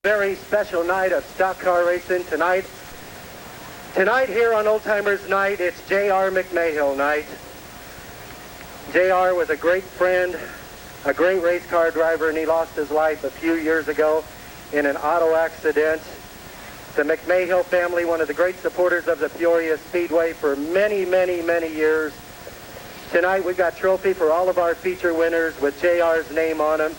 Very special night of stock car racing tonight. Tonight here on Old Timers Night, it's J.R. McMahill night. J.R. was a great friend, a great race car driver, and he lost his life a few years ago in an auto accident. The McMahill family, one of the great supporters of the Peoria Speedway for many, many, many years. Tonight we've got trophy for all of our feature winners with J.R.'s name on them.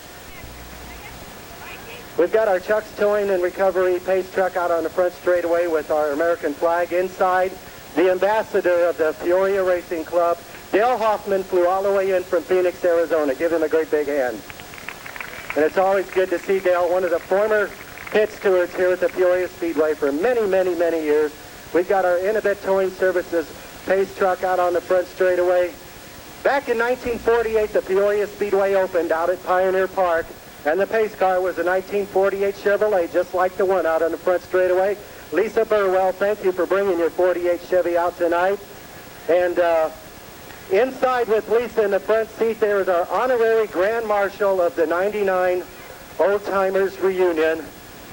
We've got our Chuck's Towing and Recovery pace truck out on the front straightaway with our American flag inside. The ambassador of the Peoria Racing Club, Dale Hoffman, flew all the way in from Phoenix, Arizona. Give him a great big hand. And it's always good to see Dale, one of the former pit stewards here at the Peoria Speedway for many, many, many years. We've got our Innovate Towing Services pace truck out on the front straightaway. Back in 1948, the Peoria Speedway opened out at Pioneer Park. And the pace car was a 1948 Chevrolet, just like the one out on the front straightaway. Lisa Burwell, thank you for bringing your 48 Chevy out tonight. And inside with Lisa in the front seat, there is our honorary Grand Marshal of the 99 Old Timers Reunion.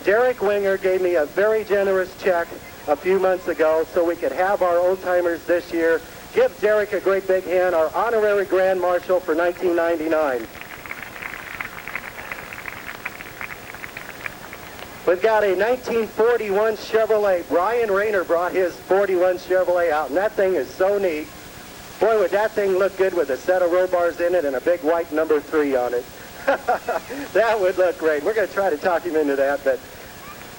Derek Winger gave me a very generous check a few months ago so we could have our Old Timers this year. Give Derek a great big hand, our honorary Grand Marshal for 1999. We've got a 1941 Chevrolet. Brian Rayner brought his 41 Chevrolet out, and that thing is so neat. Boy, would that thing look good with a set of roll bars in it and a big white number 3 on it. That would look great. We're going to try to talk him into that, but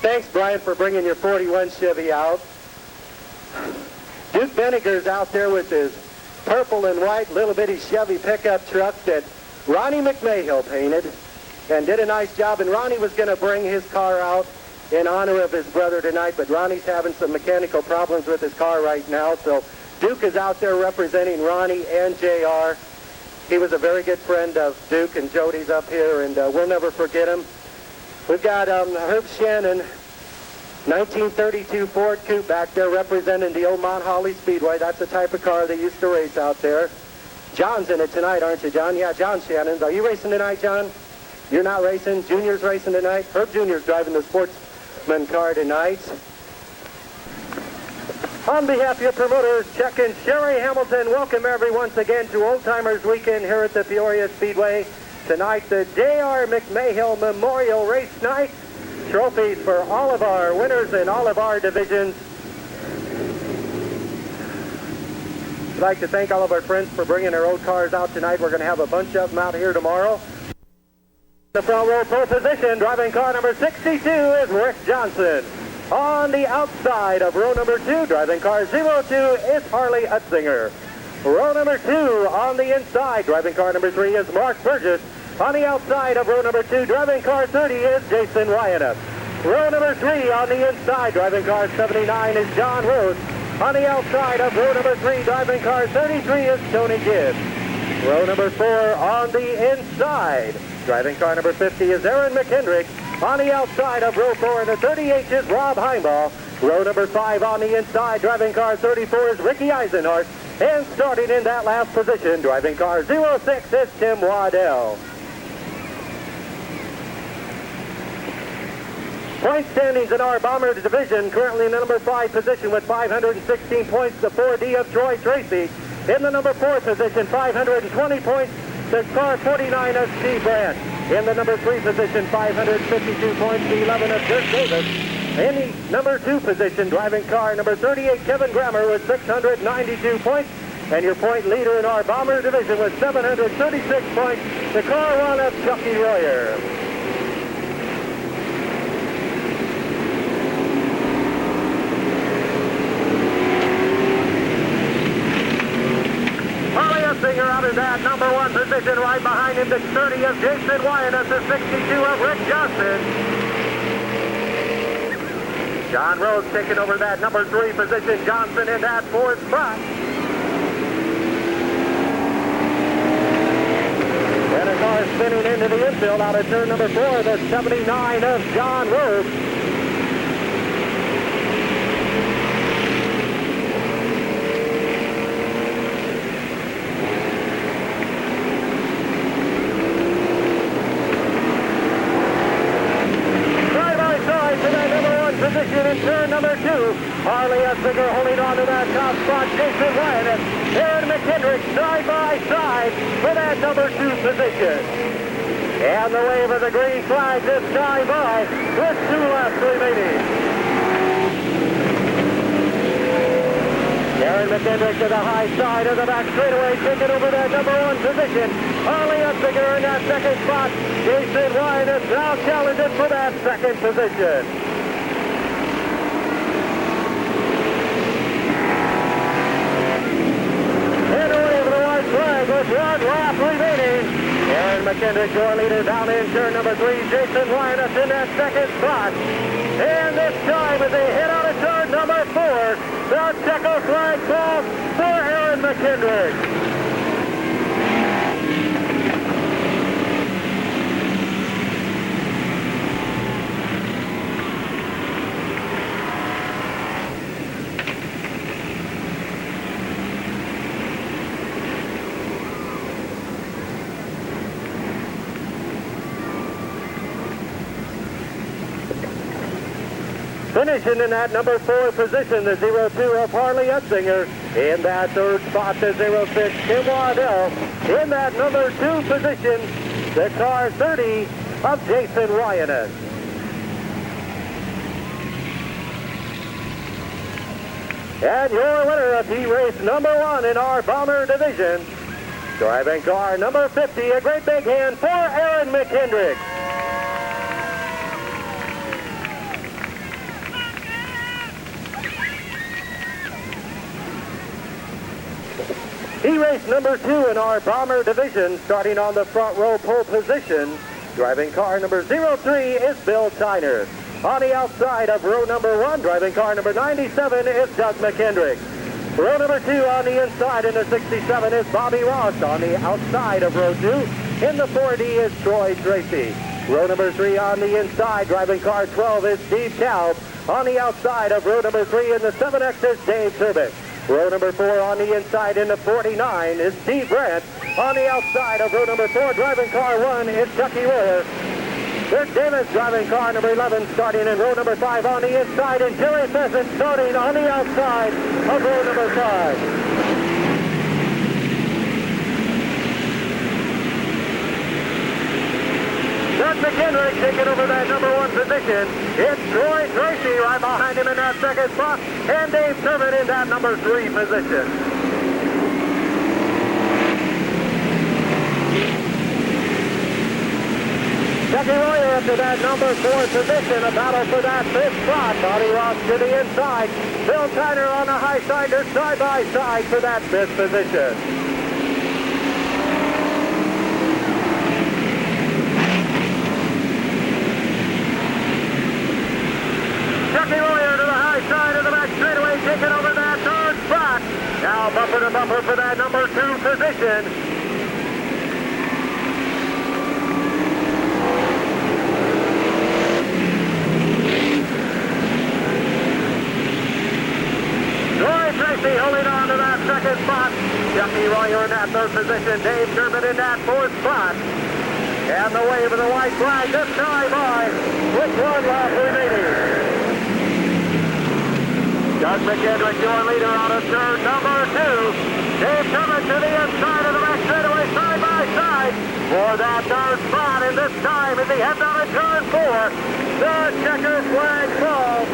thanks, Brian, for bringing your 41 Chevy out. Duke Vinegar's out there with his purple and white little bitty Chevy pickup truck that Ronnie McMahill painted and did a nice job. And Ronnie was going to bring his car out in honor of his brother tonight, but Ronnie's having some mechanical problems with his car right now, so Duke is out there representing Ronnie and JR. He was a very good friend of Duke, and Jody's up here, and we'll never forget him. We've got Herb Shannon, 1932 Ford Coupe back there representing the old Mount Holly Speedway. That's the type of car they used to race out there. John's in it tonight, aren't you, John? Yeah, John Shannon's. Are you racing tonight, John? You're not racing? Junior's racing tonight? Herb Junior's driving the sportsman car tonight. On behalf of your promoters, Chuck and Sherry Hamilton, welcome everyone once again to Old Timers Weekend here at the Peoria Speedway. Tonight, the J.R. McMahill Memorial Race Night. Trophies for all of our winners in all of our divisions. I'd like to thank all of our friends for bringing their old cars out tonight. We're going to have a bunch of them out here tomorrow. The front row pole position, driving car number 62 is Rick Johnson. On the outside of row number 2, driving car 02 is Harley Utzinger. Row number 2 on the inside, driving car number 3 is Mark Burgess. On the outside of row number 2, driving car 30 is Jason Wyanoff. Row number 3 on the inside, driving car 79 is John Rose. On the outside of row number 3, driving car 33 is Tony Gibbs. Row number 4 on the inside, driving car number 50 is Aaron McKendrick. On the outside of row 4 in the 38 is Rob Heimbaugh. Row number 5 on the inside, driving car 34 is Ricky Eisenhart. And starting in that last position, driving car 06 is Tim Waddell. Point standings in our Bomber division, currently in the number 5 position with 516 points, the 4D of Troy Tracy. In the number 4 position, 520 points, the car 49 of Steve Brandt. In the number 3 position, 552 points, the 11 of Dirk Davis. In the number 2 position, driving car number 38, Kevin Grammer with 692 points. And your point leader in our Bomber division with 736 points, the car 1 of Chucky Royer. Singer out of that number 1 position, right behind him, the 30 of Jason Wyanoff, the 62 of Rick Johnson. John Rose taking over that number 3 position, Johnson in that 4th spot. And a car spinning into the infield out of turn number 4, the 79 of John Rose. number 2, Harley Etzinger holding on to that top spot. Jason Ryan and McKendrick side by side for that number 2 position. And the wave of the green flag this time by with 2 laps remaining. Aaron McKendrick to the high side of the back straightaway, taking over that number 1 position. Harley Etzinger in that second spot. Jason Ryan is now challenging for that second position. And away for the white flag with 1 lap remaining. Aaron McKendrick, your leader, down in turn number 3. Jason Ryan is in that second spot. And this time as they head out of turn number 4, the checker flag falls for Aaron McKendrick. Finishing in that number 4 position, the 02 of Harley Etzinger. In that third spot, the 06 Tim Waddell. In that number 2 position, the car 30 of Jason Ryan. And your winner of heat race number 1 in our Bomber division, driving car number 50, a great big hand for Aaron McKendrick. Heat race number 2 in our Bomber division, starting on the front row pole position. Driving car number 03 is Bill Tyner. On the outside of row number 1, driving car number 97 is Doug McKendrick. Row number 2 on the inside in the 67 is Bobby Ross. On the outside of row 2 in the 4D is Troy Tracy. Row number 3 on the inside, driving car 12 is Steve Taub. On the outside of row number 3 in the 7X is Dave Turbin. Row number 4 on the inside in the 49 is Steve Brandt. On the outside of row number 4, driving car 1 is Chucky Royer. Rick Davis driving car number 11, starting in row number 5 on the inside, and Jerry Pheasant starting on the outside of row number 5. Doug McKendrick taking over that number 1 position. It's Troy Tracy right behind him in that second spot, and Dave Turbin in that number 3 position. Chucky Royer up to that number 4 position, a battle for that 5th spot. Bobby Ross to the inside. Bill Tyner on the high side, they're side by side for that 5th position. Chucky Royer to the high side of the back straightaway, taking over that 3rd spot. Now bumper to bumper for that number 2 position. Troy Tracy holding on to that 2nd spot. Chucky Royer in that 3rd position. Dave Turbin in that 4th spot. And the wave of the white flag this time by with 1 lap remaining. Doug McKendrick, your leader out of turn number 2. Dave Turbin to the inside of the back straightaway, side by side for that 3rd spot. And this time as he heads out of turn 4, the checkered flag falls.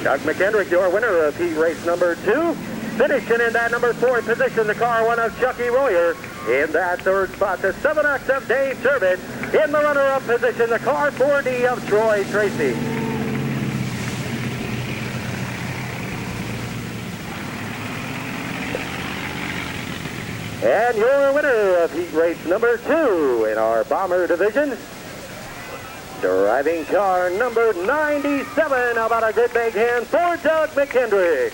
Doug McKendrick, your winner of heat race number 2. Finishing in that number 4 position, the car 1 of Chucky Royer. In that 3rd spot, the 7X of Dave Turbin. In the runner-up position, the car 4D of Troy Tracy. And your winner of heat race number 2 in our Bomber division, driving car number 97. How about a good big hand for Doug McKendrick?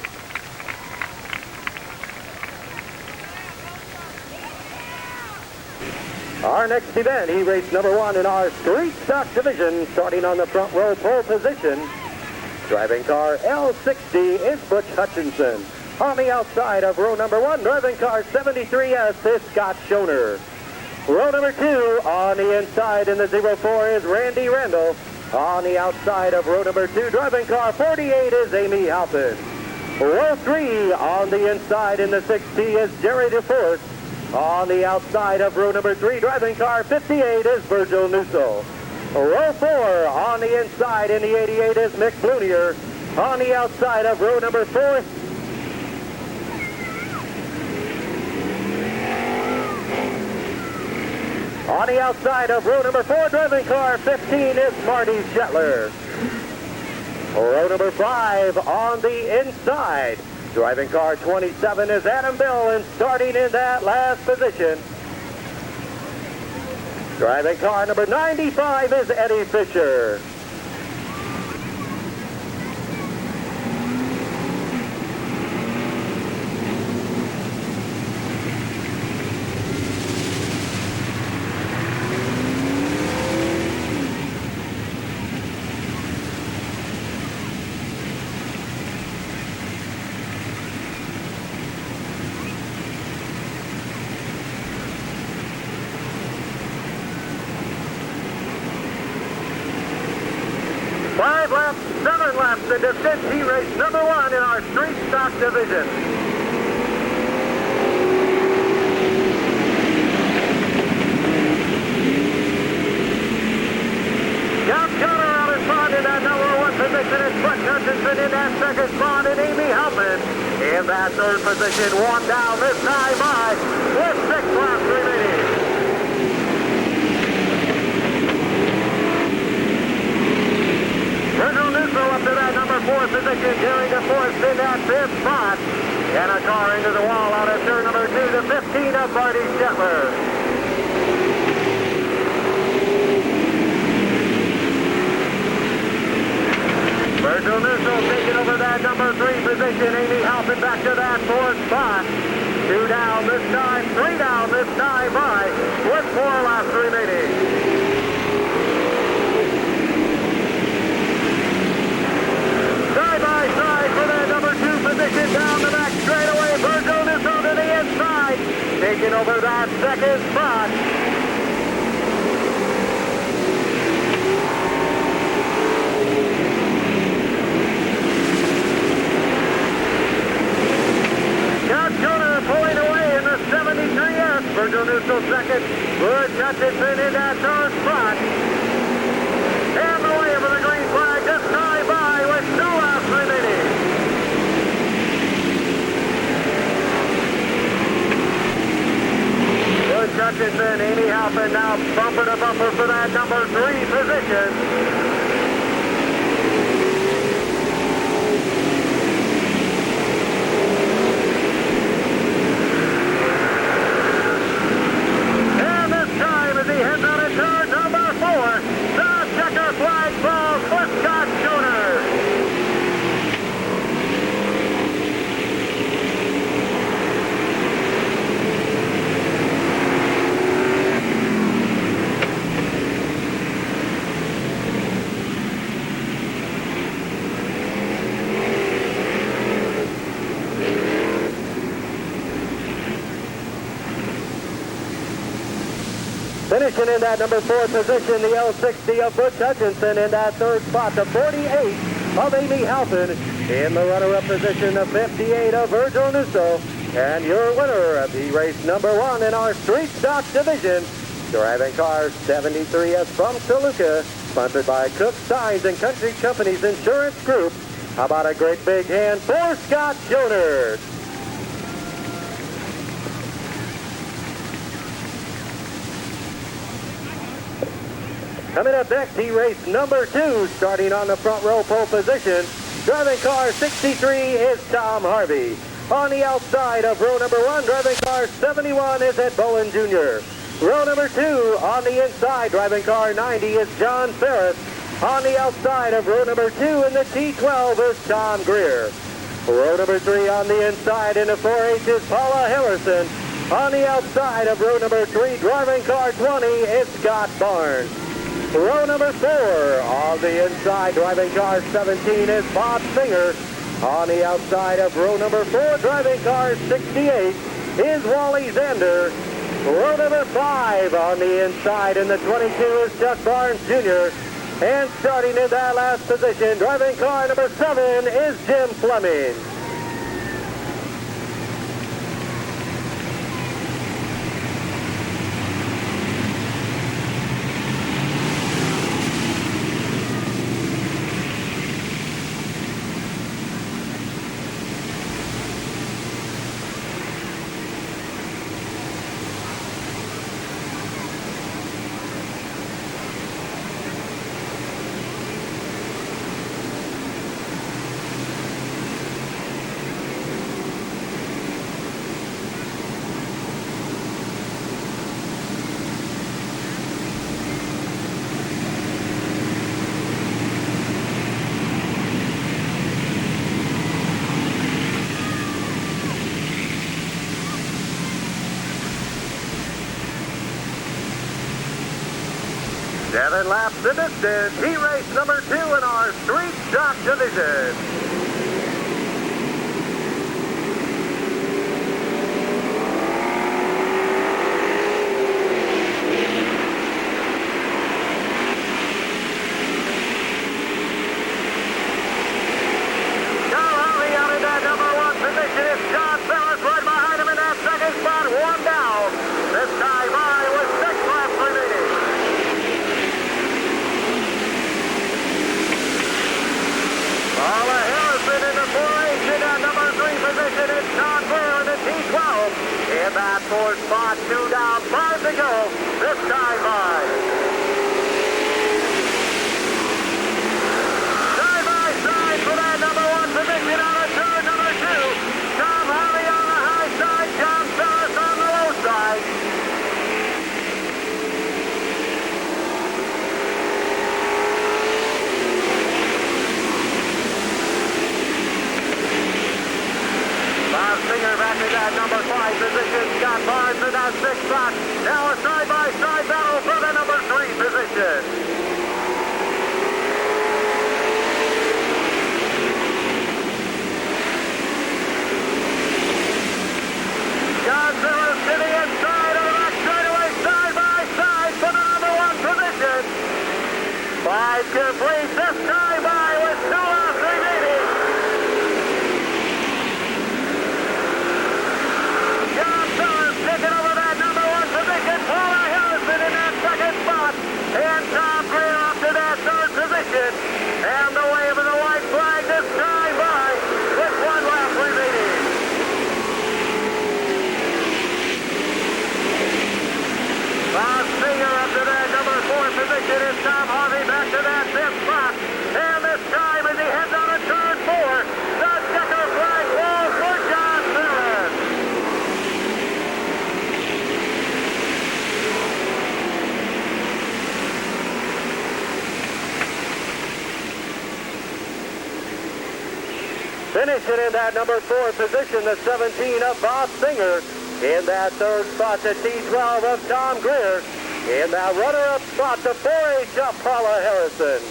Our next event, heat race number 1 in our Street Stock division, starting on the front row pole position. Driving car L60 is Butch Hutchinson. On the outside of row number 1, driving car 73S is Scott Schoner. Row number 2 on the inside in the 04 is Randy Randall. On the outside of row number 2, driving car 48 is Amy Halpin. Row 3 on the inside in the 6T is Jerry DeForest. On the outside of row number 3, driving car 58 is Virgil Newsell. Row 4 on the inside in the 88 is Mick Blunier. On the outside of row number 4, on the outside of row number 4, driving car 15 is Marty Shetler. Row number 5 on the inside, driving car 27 is Adam Bill, and starting in that last position, driving car number 95 is Eddie Fisher. Five laps, 7 laps into 50 race number 1 in our street stock division. Scout Schoner out in front in that number 1 position is Butch Hutchinson in that second spot, and Amy Halpin in that third position. Walk down this time by with 6 laps remaining. Virgil Newsell up to that number 4 position, Jerry DeForest in that 5th spot. And a car into the wall out of turn number 2, the 15 of Marty Shetler. Virgil Newsell taking over that number 3 position. Amy Halpin back to that 4th spot. 2 down this time, 3 down this time by with 4 laps remaining. Side for that number 2 position down the back straightaway. Virgil Newsell to the inside, taking over that 2nd spot. Scott Schoner pulling away in the 73S. Virgil Newsell 2nd. Butch Hutchinson in that 3rd spot. And the way for the green flag this time by with 2 laps remaining. Butch Hutchinson, Amy Halpin now bumper to bumper for that number 3 position. And this time as he heads out of turn number 4, the checker flag falls for Scott Schoner. Finishing in that number 4 position, the L60 of Butch Hutchinson. In that 3rd spot, the 48 of Amy Halpin. In the runner-up position, the 58 of Virgil Newsell. And your winner of the race number 1 in our street stock division, driving car 73S from Toluca, sponsored by Cook Signs and Country Companies Insurance Group. How about a great big hand for Scott Schoner? Coming up next, he race number 2, starting on the front row pole position. Driving car 63 is Tom Harvey. On the outside of row number 1, driving car 71 is Ed Bowen Jr. Row number 2, on the inside, driving car 90 is John Ferris. On the outside of row number 2 in the T12 is Tom Greer. Row number 3 on the inside in the 4H is Paula Harrison. On the outside of row number 3, driving car 20 is Scott Barnes. Row number 4 on the inside, driving car 17 is Bob Singer. On the outside of row number 4, driving car 68 is Wally Zander. Row number 5 on the inside in the 22 is Chuck Barnes Jr. And starting in that last position, driving car number 7 is Jim Fleming. Seven laps the distance. He raced number 2 in our street stock division. In that 4th spot, 2 down, 5 to go. This time by. Side by side for that number 1 position on a turn number 2. Tom Harvey on the high side, John Ferris on the low side. Bob Singer back to that number 5 position. Scott Barnes in that 6th spot. Now a side-by-side battle for the number 3 position. John Ferris to the inside of the back straightaway, side-by-side for the number 1 position. 5 complete this time by with 2 laps remaining. Taking over that number 1 position, Paula Harrison in that 2nd spot, and Tom Greer up to that 3rd position, and the wave of the white flag this time by with 1 lap remaining. Bob Singer up to that number 4 position, and Tom Harvey back to that 5th spot, and this time as he heads on a turn 4, the checker flag falls for John Ferris. Finishing in that number 4 position, the 17 of Bob Singer. In that 3rd spot, the T12 of Tom Greer. In that runner-up spot, the 4H of Paula Harrison.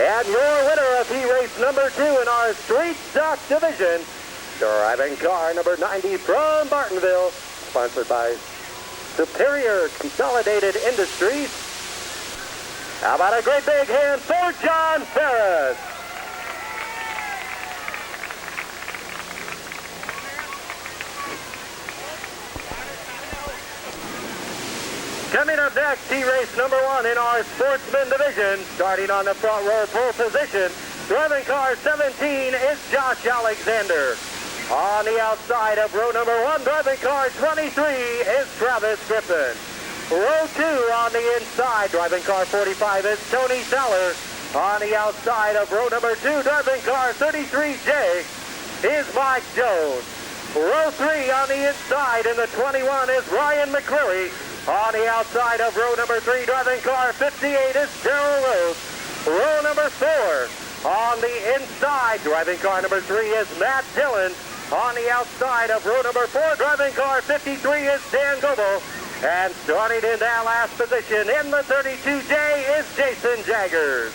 And your winner of heat-race number 2 in our street stock division, driving car number 90 from Bartonville, sponsored by Superior Consolidated Industries. How about a great big hand for John Ferris? Coming up next, heat-race number 1 in our sportsman division, starting on the front row pole position. Driving car 17 is Josh Alexander. On the outside of row number 1, driving car 23 is Travis Griffin. Row 2 on the inside, driving car 45 is Tony Fowler. On the outside of row number 2, driving car 33J is Mike Jones. Row 3 on the inside in the 21 is Ryan McCreary. On the outside of row number 3, driving car 58 is Daryl Rose. Row number 4. On the inside, driving car number 3 is Matt Dillon. On the outside of row number 4, driving car 53 is Dan Goebel. And starting in that last position in the 32J is Jason Jaggers.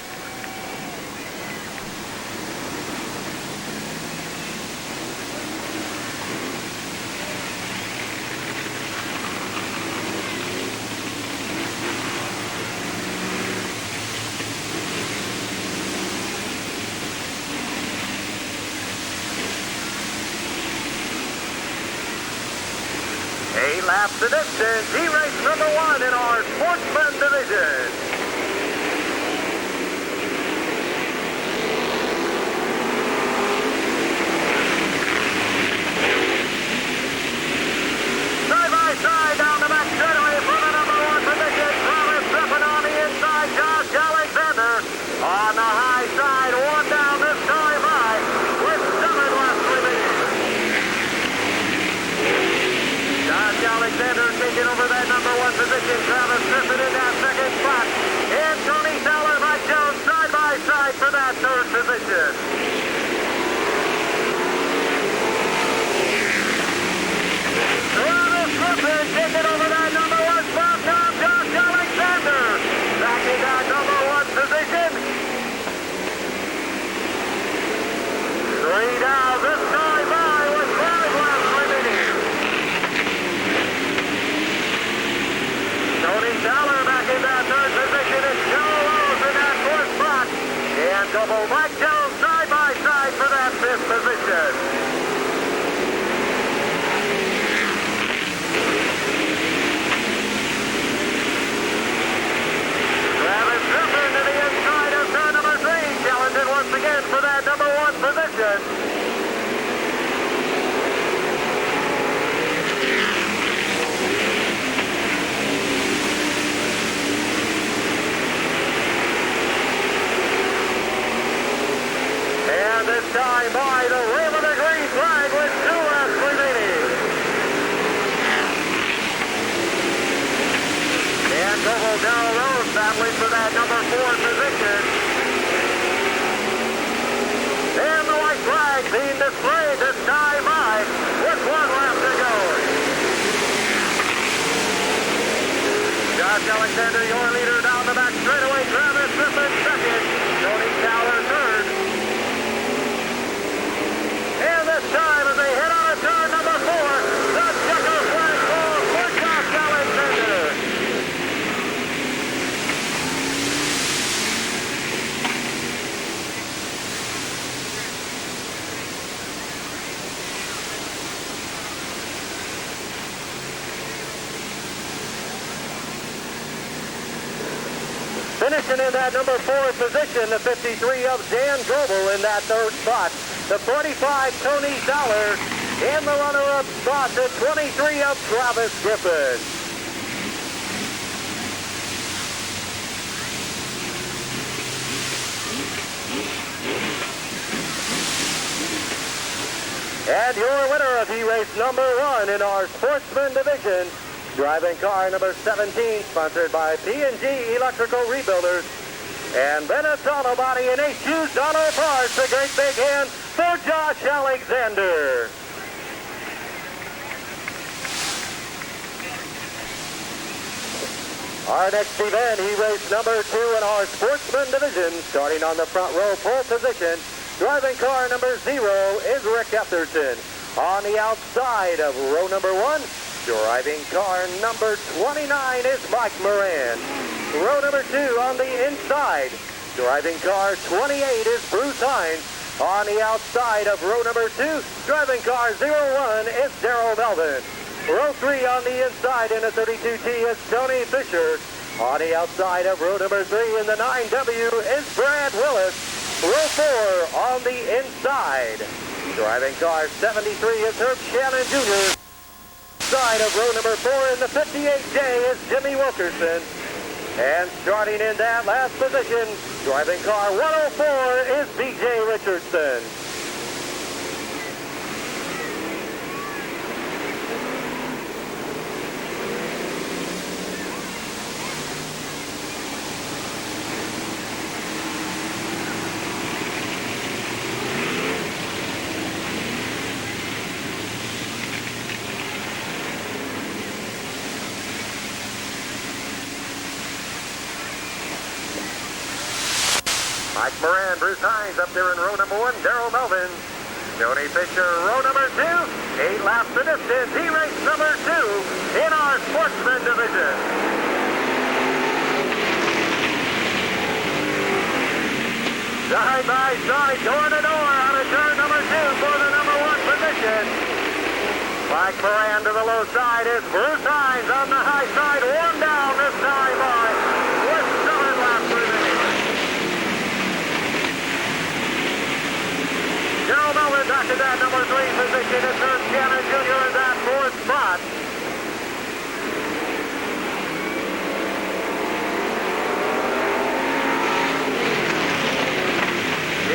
Eight laps to distance. E-race number 1 in our sportsman division. Side by side down the back straightaway for the number 1 position. Travis Griffin on the inside. Josh Alexander on the high side. One down this time by with 7 laps remaining. Josh Alexander taking over that number 1 position. Travis Griffin in that second spot. And Tony Fowler, Mike Jones side by side for that 3rd position. Travis Griffin taking over that number 1 spot. Now Josh Alexander back in that number 1 position. 3 down this time by with 5 laps remaining. Tony Fowler back in that 3rd position and Joe Rose in that 4th spot. And double Mike Jones side by side for that 5th position. Travis Griffin to the inside of car number 3, challenging once again for that number 1 position. And this time by the wave of the green flag with 2 laps remaining. And Goebel Daryl Rose battling for that number 4 position. And the white flag being displayed this time by with 1 lap to go. Josh Alexander, your leader down the back straightaway. Travis Griffin second. Tony Fowler third. And this time as they head on to turn number 4, the checker flag falls for Josh Alexander. Finishing in that number 4 position, the 53 of Dan Goebel in that 3rd spot. The 45, Tony Fowler, and the runner-up spot, the 23 of Travis Griffin. And your winner of E-Race number 1 in our Sportsman Division, driving car number 17, sponsored by P&G Electrical Rebuilders, and Bennett's Auto Body and HU's Auto Parts. A great big hand for Josh Alexander. Our next event, E-Race number 2 in our Sportsman Division, starting on the front row pole position. Driving car number 0 is Rick Etherton. On the outside of row number 1, driving car number 29 is Mike Moran. Row number 2 on the inside, driving car 28 is Bruce Hines. On the outside of row number 2, driving car 01 is Darrell Melvin. Row 3 on the inside in the 32T is Tony Fisher. On the outside of row number 3 in the 9W is Brad Willis. Row 4 on the inside, driving car 73 is Herb Shannon Jr. Side of row number 4 in the 58J is Jimmy Wilkerson. And starting in that last position, driving car 104 is B.J. Richardson. Mike Moran, Bruce Hines up there in row number 1. Darrell Melvin. Tony Fisher, row number 2. 8 laps the distance. He raced number 2 in our sportsman division. Side by side, door to door out of turn number 2 for the number 1 position. Mike Moran to the low side is Bruce Hines on the high side. 1 down this time by with 7 laps remaining. Darrell Melvin back to that number 3 position. It's Herb Shannon Jr. in that 4th spot.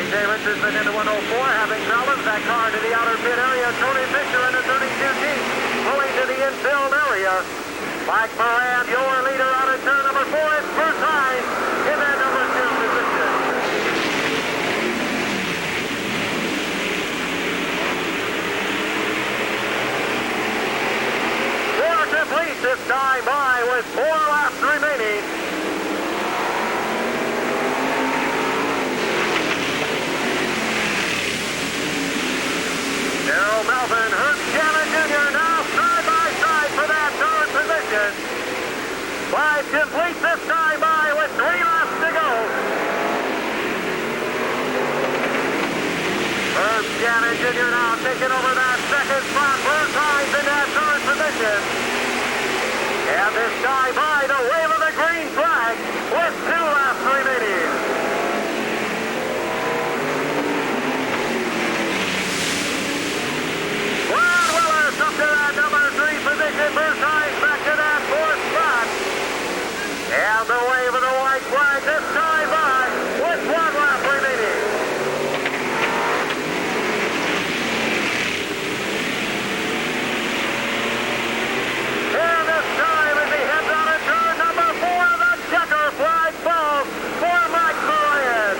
Richardson into 104, having balanced that car to the outer pit area. Tony Fisher in the 32 deep, pulling to the infield area. Mike Moran, your leader out of turn number 4. It's Bruce Hines in that number 2 position. Four complete this time by with 4 laps remaining. Darrell Melvin, Herb Shannon Jr. now side by side for that 3rd position. 5 complete this time by with 3 laps to go. Herb Shannon Jr. now taking over that 2nd spot. Bruce Hines in that 3rd position. And this time by the wave of the green flag with 2 laps remaining. Up to that number 3 position. Bruce Hines back to that 4th spot. And the wave of the white flag this time by with 1 lap remaining. And this time as he heads out of turn number 4, the checker flag falls for Mike Moran.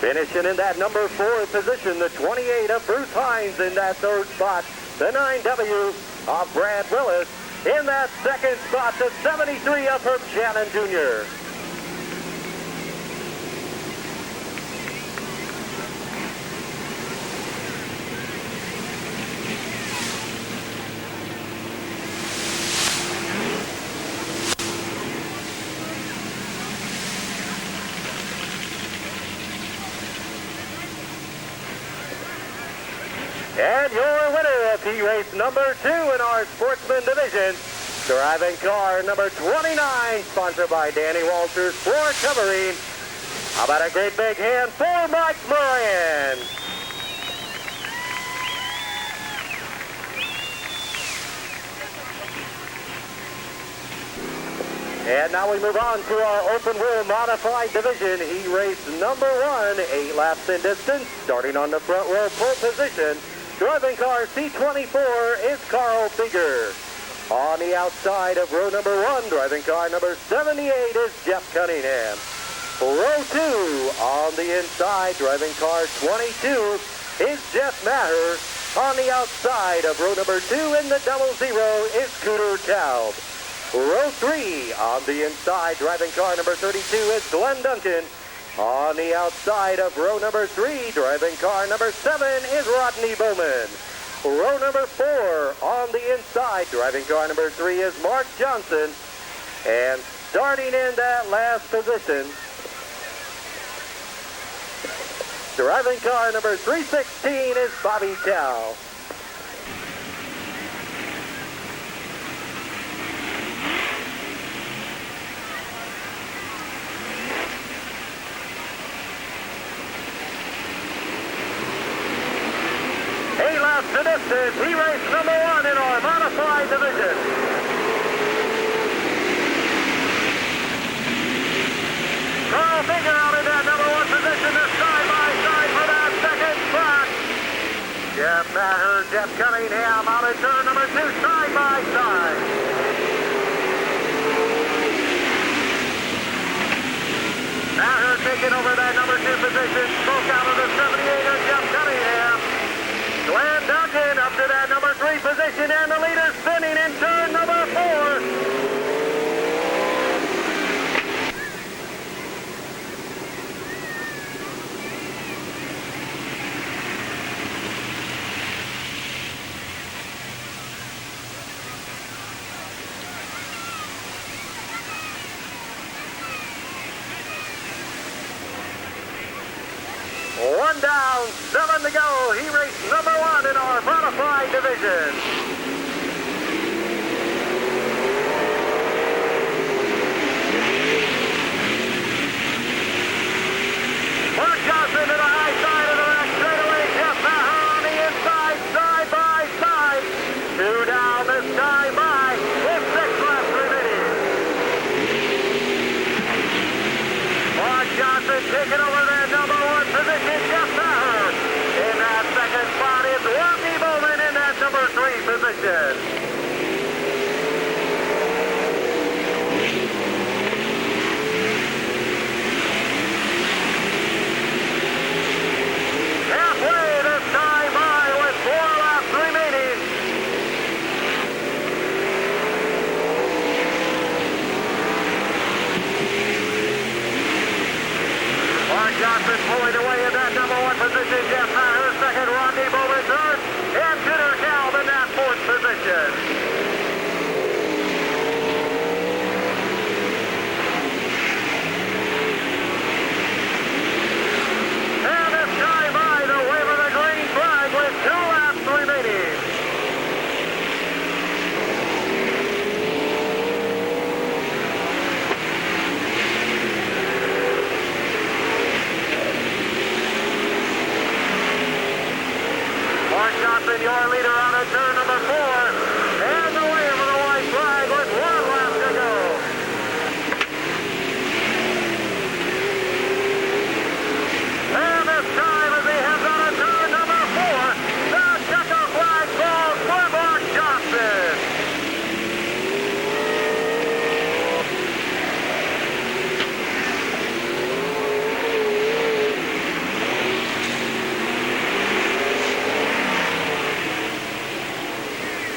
Finishing in that number 4 position, the 28 of Bruce Hines in that 3rd spot. The 9W of Brad Willis in that 2nd spot. The 73 of Herb Shannon Jr. And your winner of T-Race number 2 in our Sportsman Division, driving car number 29, sponsored by Danny Walters for covering. How about a great big hand for Mike Moran? And now we move on to our open wheel modified division. He raced number 1, 8 laps in distance, starting on the front row pole position. Driving car C24 is Carl Figger. On the outside of row number 1, driving car number 78 is Jeff Cunningham. Row 2, on the inside, driving car 22 is Jeff Maher. On the outside of row number 2 in the 00 is Cooter Taub. Row 3, on the inside, driving car number 32 is Glenn Duncan. On the outside of row number 3, driving car number 7 is Rodney Bowman. Row number 4, on the inside, driving car number 3 is Mark Johnson. And starting in that last position, driving car number 316 is Bobby Chow. The distance, he raced number 1 in our modified division. Carl Figger out in that number 1 position, this side by side for that 2nd spot. Jeff Maher, Jeff Cunningham out of turn number 2, side by side. Maher taking over that number 2 position, spoke out of the 78 of Jeff Cunningham. position, and the leader spinning in turn number 4. One down, 7 to go. He raced number 1 in our modified division. Mark Johnson to the high side of the rack straightaway. Jeff Maher on the inside, side by side. 2 down this time by with 6 laps remaining. Mark Johnson taking over that number 1 position. Jeff Maher in that second spot is Rodney Bowman in that number 3 position. Halfway this time by with 4 laps remaining. Mark Johnson pulling away in that number 1 position. Jeff Maher second, Rodney Bowman third, and Peter Calv in that 4th position. And this time by the wave of the green flag with 2 laps remaining. Mark Johnson, your leader on a turn number 4. And the wave of the white flag with 1 lap to go. And this time as he heads on a turn number 4, the checker flag falls for Mark Johnson.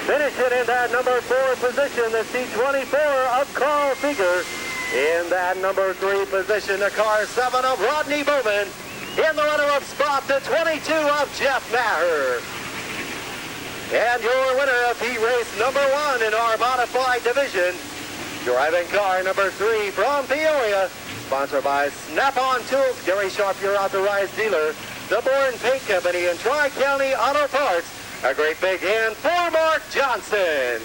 Finishing in that number 4 position, the C24 of Carl Seeger. In that number 3 position, the car 7 of Rodney Bowman. In the runner-up spot, the 22 of Jeff Maher. And your winner of heat race number 1 in our modified division, driving car number 3 from Peoria, sponsored by Snap-on Tools, Gary Sharp, your authorized dealer, the Bourne Paint Company, and Tri-County Auto Parts. A great big hand for Mark Johnson.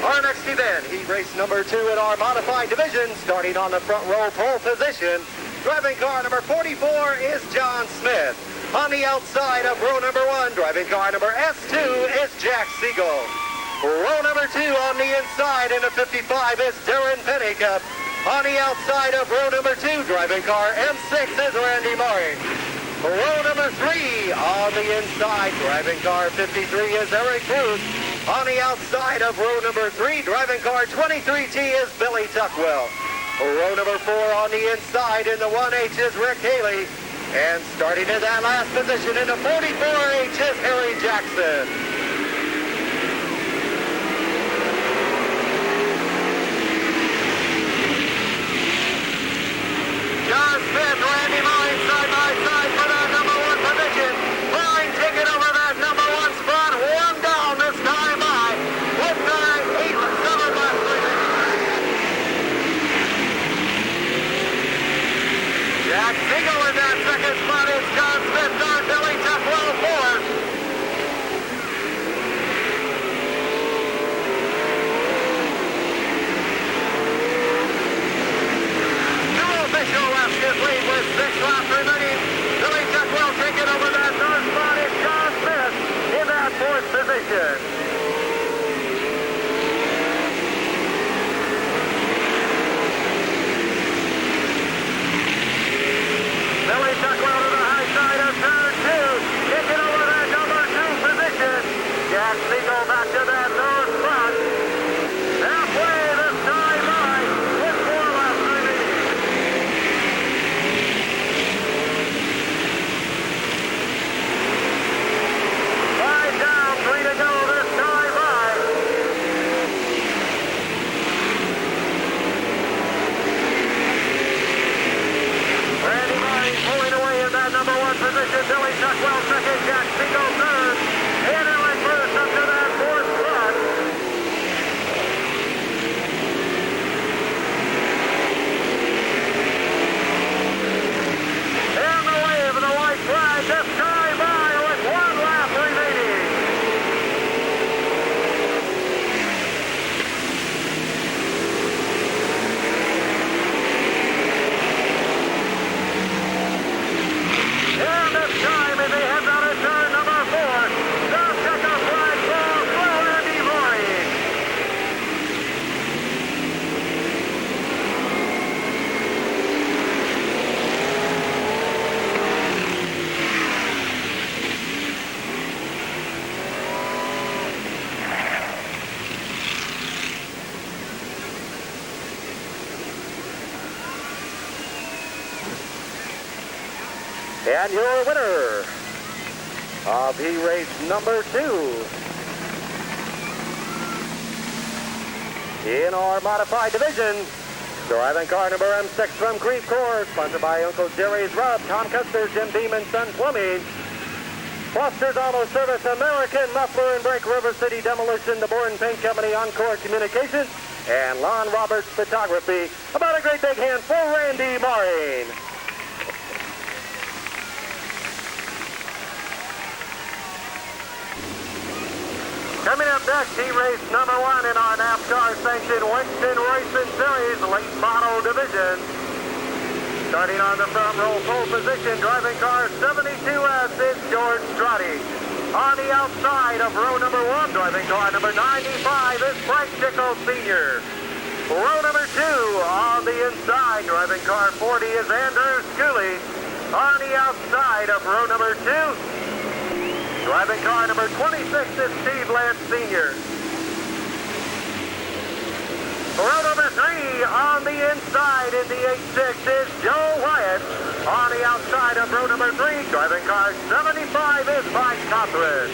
Our next event, heat race number 2 in our modified division, starting on the front row pole position. Driving car number 44 is John Smith. On the outside of row number 1, driving car number S2 is Jack Siegel. Row number 2 on the inside in the 55 is Darren Pennycup. On the outside of row number 2, driving car M6 is Randy Murray. Row number 3 on the inside, driving car 53 is Eric Cruz. On the outside of row number 3, driving car 23T is Billy Tuckwell. Row number 4 on the inside in the 1H is Rick Haley. And starting in that last position in the 44H is Harry Jackson. John Smith, Randy Murray side by side for that number 1 position. Murray taking over that number 1 spot. 1 down this time by with 9, 8, 7 laps remaining. Jack Siegel in that second spot is John Smith, third, Billy Tuckwell, 4th. His lead with 6 laps remaining. Billy Tuckwell taking over that 3rd spot is John Smith in that 4th position. Billy Tuckwell to the high side of turn 2, taking over that number 2 position. Jack Siegel back to that 3rd spot. Halfway this time by with 4 laps remaining. Jerry Tuckwell second, Jack Spiegel third, and Alec Bruce up to that fourth spot. And the wave of the white flag this time by with one lap remaining. And this time as he heads out of turn number 4, the checker flag falls for Randy Maury. And your winner of race number 2 in our modified division, driving car number M6 from Creve Coeur, sponsored by Uncle Jerry's Rub, Tom Custer, Jim Beam and Son Plumbing, Foster's Auto Service, American Muffler and Brake, River City Demolition, the Bourne Paint Company, Encore Communications, and Lon Roberts Photography. About a great big hand for Randy Maureen. Coming up next, race number 1 in our NASCAR sanctioned Winston Racing Series late model division. Starting on the front row pole position, driving car 72S is George Strati. On the outside of row number 1, driving car number 95 is Frank Tickle Sr. Row number 2, on the inside, driving car 40 is Andrew Schooley. On the outside of row number 2, driving car number 26 is Steve Lance Sr. Row number 3 on the inside in the 8-6 is Joe Wyatt. On the outside of row number 3, driving car 75 is Mike Cothran.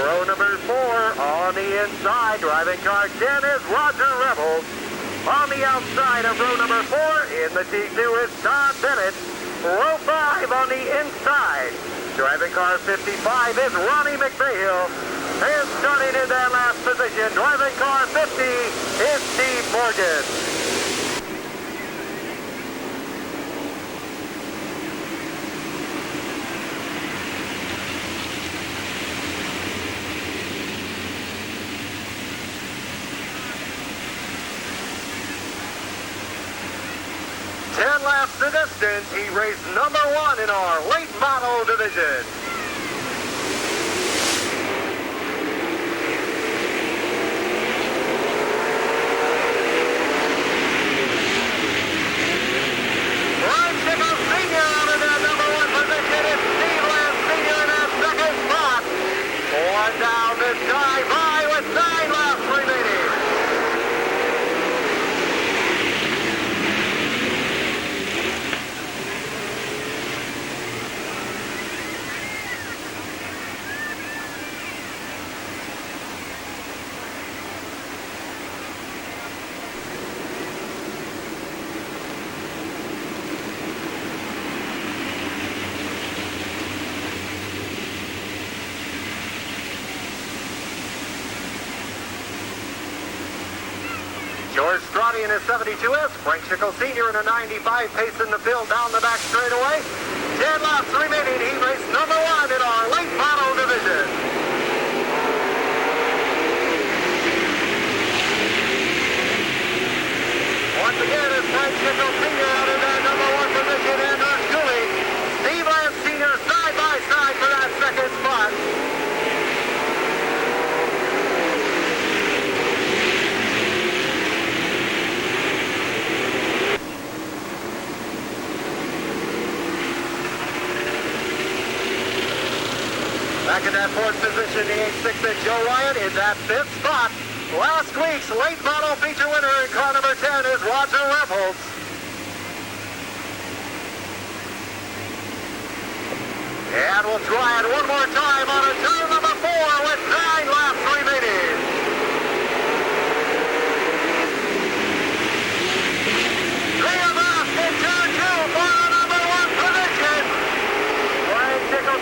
Row number 4 on the inside, driving car 10 is Roger Rebels. On the outside of row number 4 in the T2 is Todd Bennett. Row 5 on the inside, driving car 55 is Ronnie McMahill. And starting in that last position, driving car 50 is Steve Morgan. Laps the distance, he raced number 1 in our late model division. Ryan Tickle Sr. out of that number 1 position is Steve Lance Sr. in that second spot. One down this time by with 9 laps remaining. George Strati in his 72S, Frank Tickle Sr. in a 95 pacing the field down the back straightaway. 10 laps remaining. He raced number 1 in our late model division. Once again, it's Frank Tickle Sr. out of that number 1 position. Andrew Schooley, Steve Lance Sr. side by side for that second spot. Back in that 4th position, the 8-6 Joe Wyatt in that 5th spot. Last week's late model feature winner in car number 10 is Roger Rebels. And we'll try it one more time on a turn number 4 with 9 laps remaining. Three of us in turn 2 for the number 1 position. Frank Tickle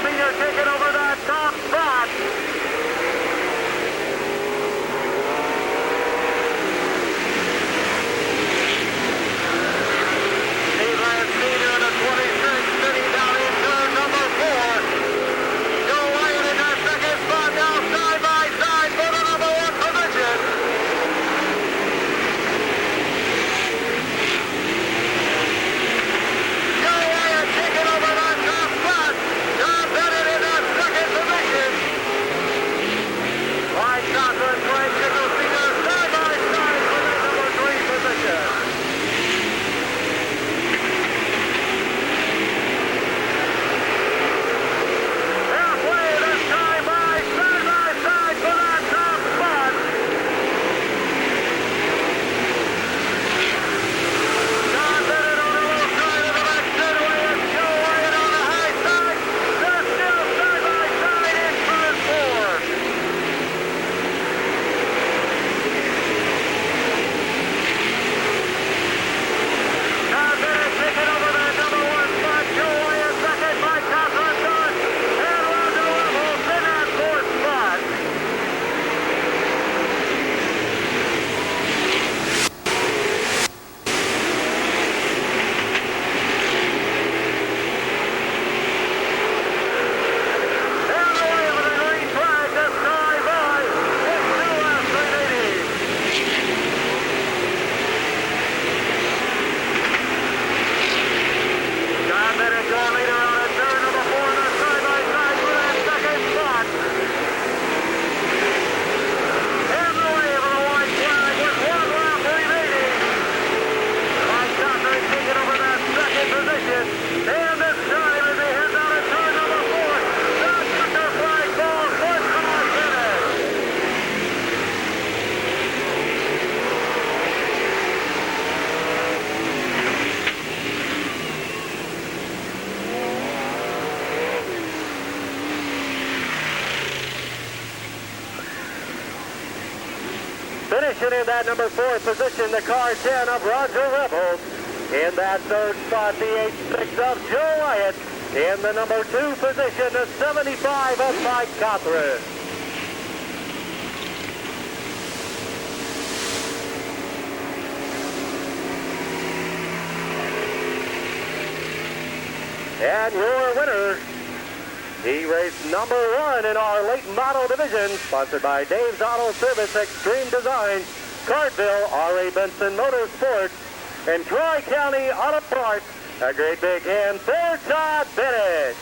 Finishing in that number 4 position, the car 10 of Roger Rebels. In that third spot, the 8-6 of Joe Wyatt. In the number 2 position, the 75 of Mike Cothran. And your winner, he raced number 1 in our late model division, sponsored by Dave's Auto Service Extreme Design, Cartville, R.A. Benson Motorsports, and Tri-County Auto Parts. A great big hand for Todd Bennett.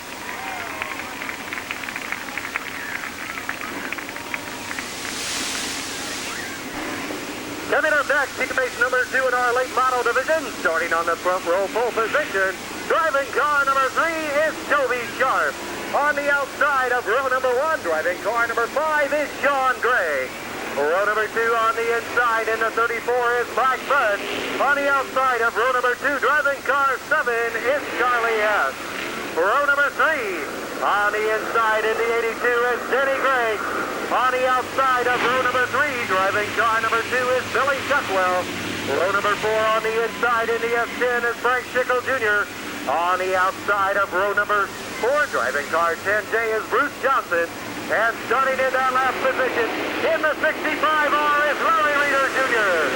Coming up next, race number 2 in our late model division, starting on the front row pole position. Driving car number 3 is Toby Sharp. On the outside of row number 1, driving car number 5 is Sean Gray. Row number 2 on the inside in the 34 is Mike Budd. On the outside of row number 2, driving car 7 is Charlie S. Row number 3 on the inside in the 82 is Denny Gray. On the outside of row number 3, driving car number 2 is Billy Tuckwell. Row number 4 on the inside in the F10 is Frank Schickel Jr. On the outside of row number 4, driving car 10J is Bruce Johnson. And starting in that last position, in the 65R is Larry Reeder Jr.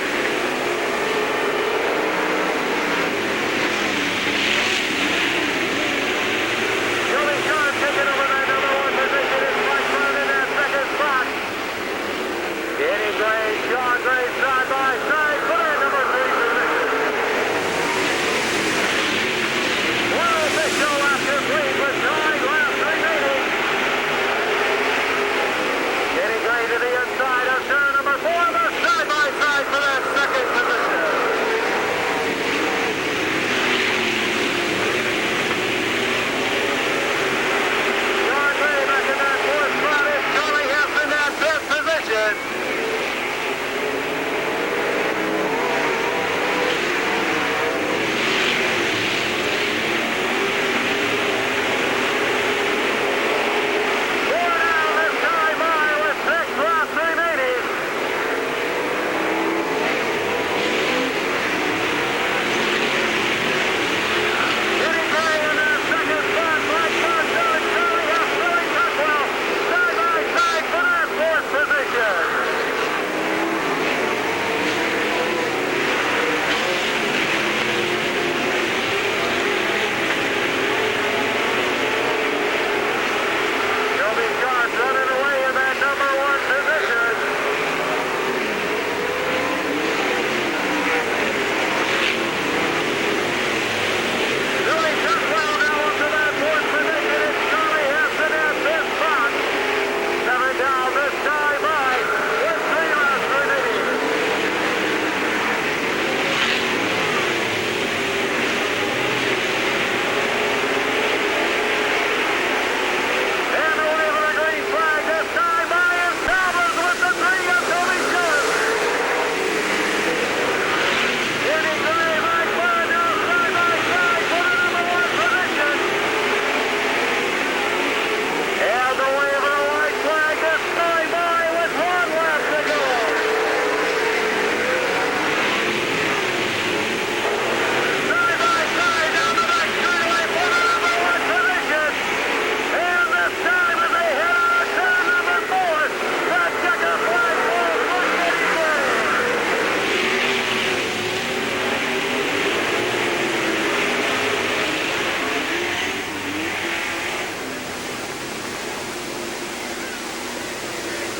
Billy John taking over that number 1 position is Mike Brown in that second spot. Denny Gray, Sean Gray, side by side for that number 3 position. One official lap complete with 9 laps remaining. Getting Gray to the inside of turn number 4, they're side by side for that second position. Sean Gray back in that 4th spot is Charlie Hess in that 5th position.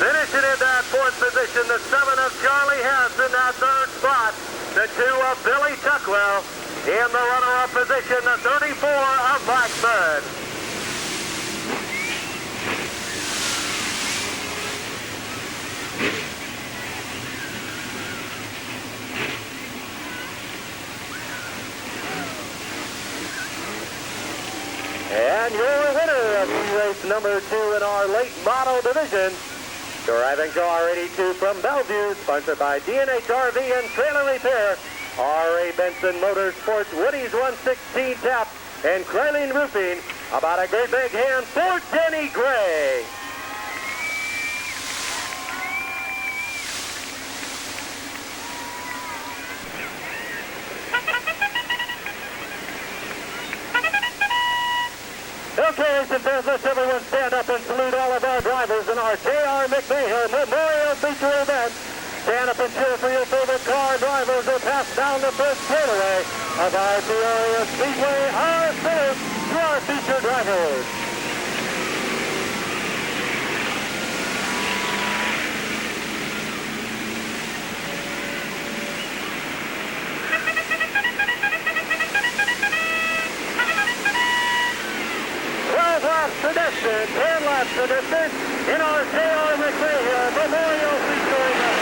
Finishing in that 4th position, the 7 of Charlie Hess in that 3rd spot, the 2 of Billy Tuckwell. In the runner-up position, the 34 of Mike Budd. And your winner of race number 2 in our late model division, driving car 82 from Bellevue, sponsored by D&H RV and Trailer Repair, R.A. Benson Motorsports, Woody's 116 Tap, and Krylene Roofing. About a great big hand for Denny Gray. Okay, St. Let's everyone stand up and salute all of our drivers in our J.R. McMahill Memorial Feature event. Stand up and cheer for your favorite car drivers who pass down the first straightaway of our Peoria Speedway. Our salute to our feature drivers. Tradition, 10 laps tradition in our J.R. McMahill Memorial Feature event.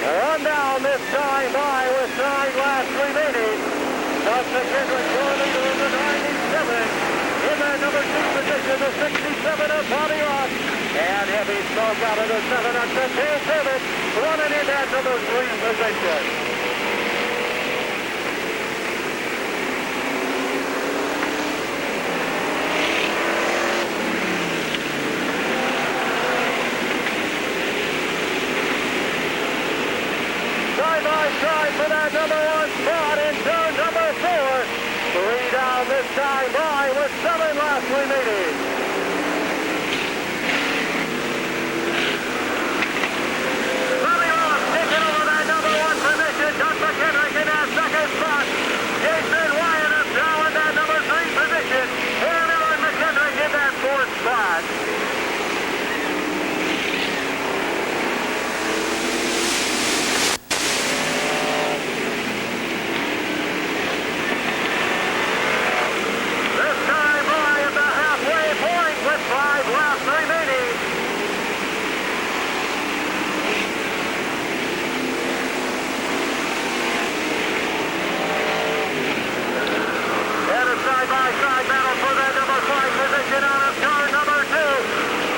Run down this time by with 9 laps remaining. Doug McKendrick for leader in the 97. In that number 2 position, the 67 of Bobby Ross. And heavy smoke out of the 7 on Dale Davis, running in that number 3 position. Side by side for that number 1 spot in turn number 4. 3 down this time by with 7 laps remaining. Doug McKendrick in that second spot. Jason Wyatt is now in that number 3 position. And Aaron McKendrick in that 4th spot. This time by at the halfway point with 5 laps remaining. Side-by-side battle for that number 5 position out of turn number 2.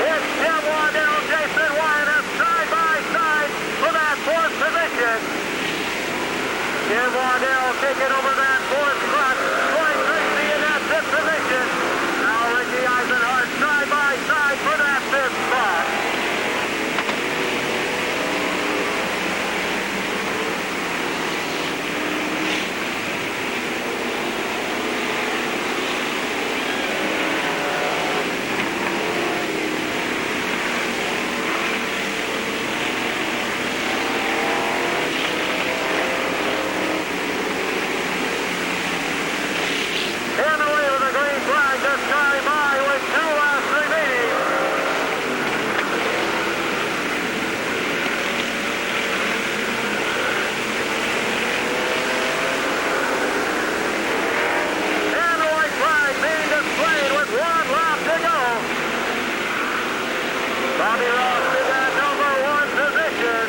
It's Jim Waddell, Jason Wyatt side-by-side for that 4th position. Jim Waddell taking over that 4th spot. Troy Tracy in that 5th position. Now Ricky Eisenhart side-by-side for that 5th spot. Bobby Ross in that number 1 position.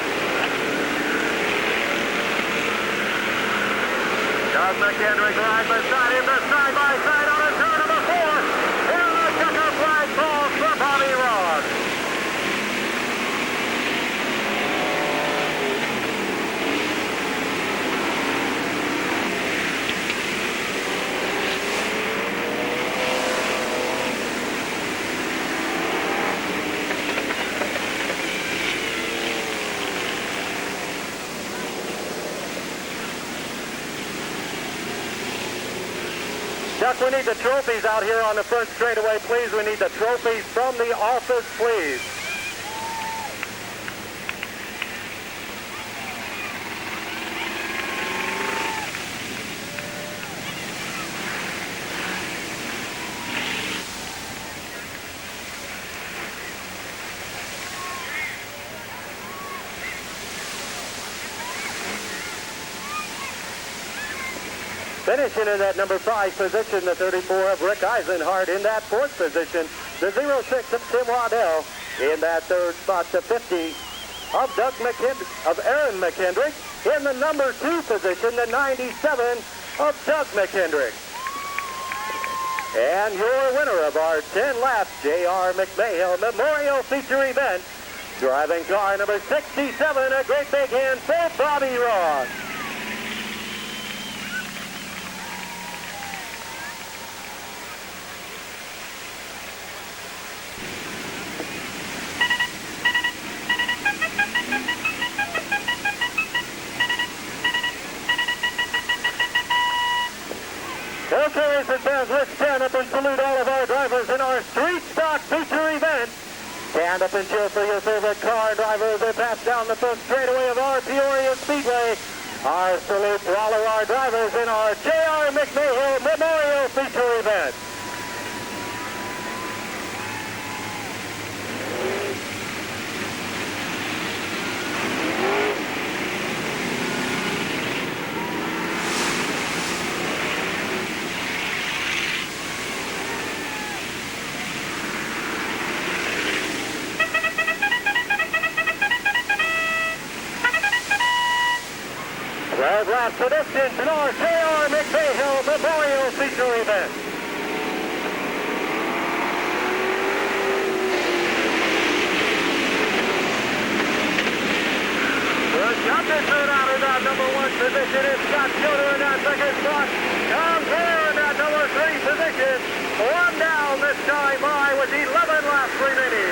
Doug McKendrick right beside him, the side-by-side on a turn number 4. And the checker flag falls for Bobby Ross. Chuck, we need the trophies out here on the front straightaway, please. We need the trophies from the office, please. Finishing in that number 5 position, the 34 of Rick Eisenhart. In that 4th position, the 06 of Tim Waddell. In that 3rd spot, the 50 of Aaron McKendrick. In the number 2 position, the 97 of Doug McKendrick. And your winner of our 10-lap J.R. McMahill Memorial Feature event, driving car number 67, a great big hand for Bobby Ross. street stock feature event. Stand up and cheer for your favorite car drivers. They pass down the front straightaway of our Peoria Speedway. Our salute to all of our drivers in our J.R. McMahill Memorial Feature event. Red last for distance in our J.R. McMahill Memorial Feature event. The Johnson out of that number 1 position is Scott Schroeder in that second spot. Tom Fair in that number 3 position. One down this time by with 11 laps remaining.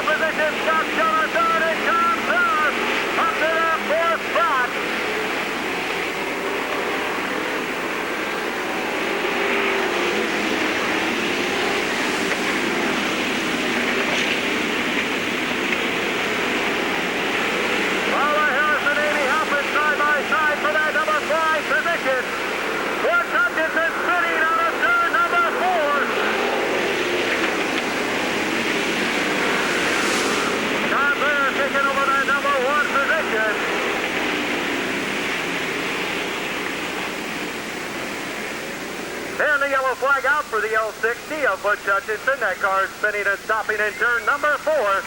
Position, Scott Schroeder third, and Tom Fair up to that 4th spot. Paula Harris and Amy Hoffman side by side for that number 5 position. Fort Hutchinson spinning out of turn number 4. Taking over that number 1 position. And the yellow flag out for the L60 of Butch Hutchinson. That car is spinning and stopping in turn number 4.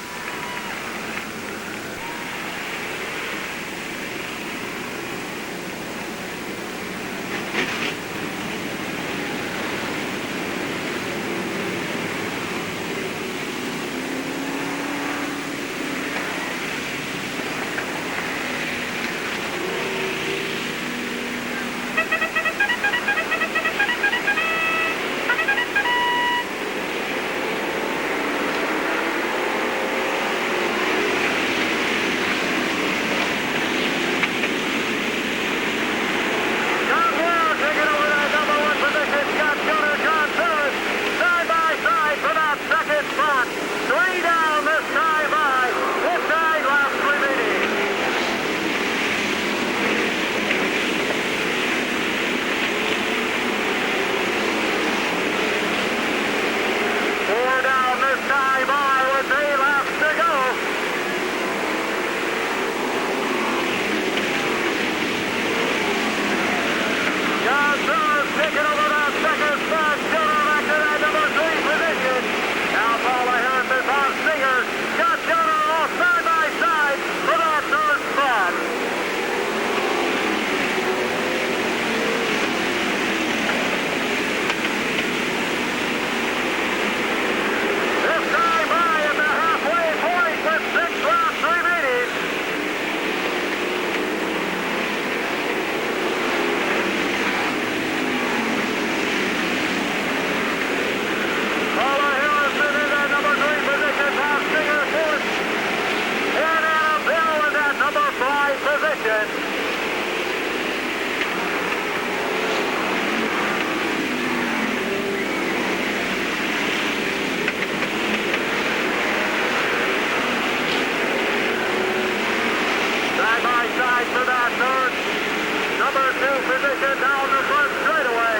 Position down the front straightaway.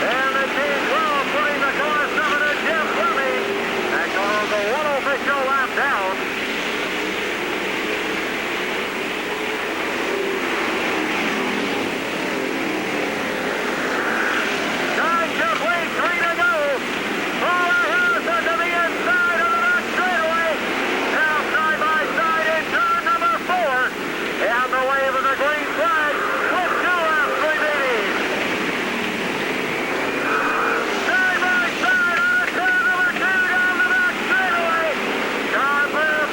And the team 12 putting the car 7 to Jim Fleming. That car was a 1 official lap down. Time complete, 3 to go. Paula Harris to the inside of the back straightaway. Now side by side in turn number 4. And the wave of the green flag with 2 laps remaining. Side by side on a turn number 2 down the back straightaway. John Blair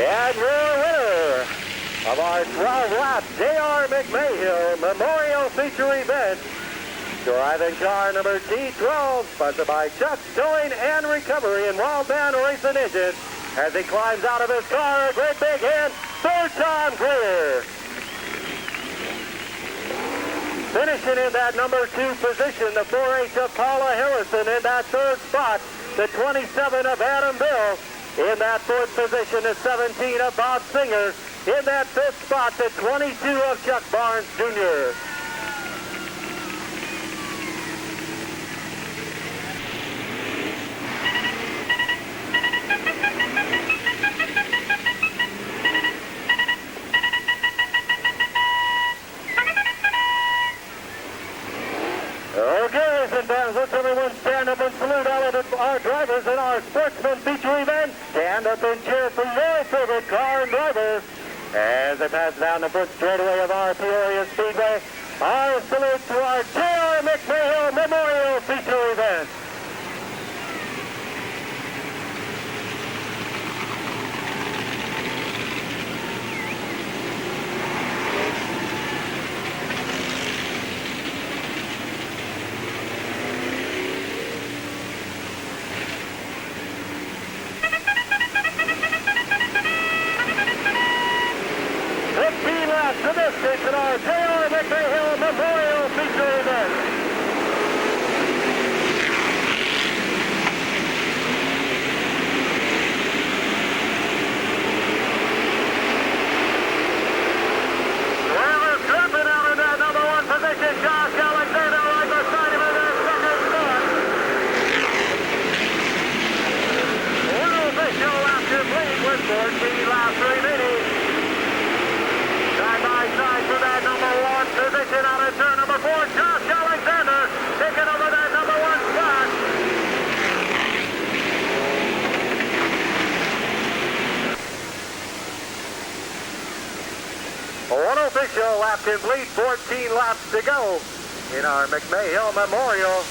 And your winner of our 12-lap J.R. McMahill Memorial Feature event, driving car number T12, sponsored by Chuck's Towing and Recovery and Wildman Racing Engine, as he climbs out of his car, a great big hand, third time clear. Finishing in that number 2 position, the 4H of Paula Harrison in that third spot, the 27 of Adam Bill. In that fourth position, the 17 of Bob Singer. In that fifth spot, the 22 of Chuck Barnes Jr. Okay, sometimes let's everyone stand up and salute all of our drivers in our Sportsman Feature event. Stand up and cheer for your favorite car and driver. As they pass down the front straightaway of our Peoria Speedway, our salute to our J.R. McMahill Memorial Feature event. To this station, our J.R. McMahill Memorial Feature event. Well, it's dropping out in that number 1 position. Josh Alexander right beside him in that second spot. One official lap complete with 14 laps remaining. Side by side for that number 1 position out of turn number 4. Josh Alexander taking over that number 1 spot. One official lap complete, 14 laps to go in our McMahill Memorial.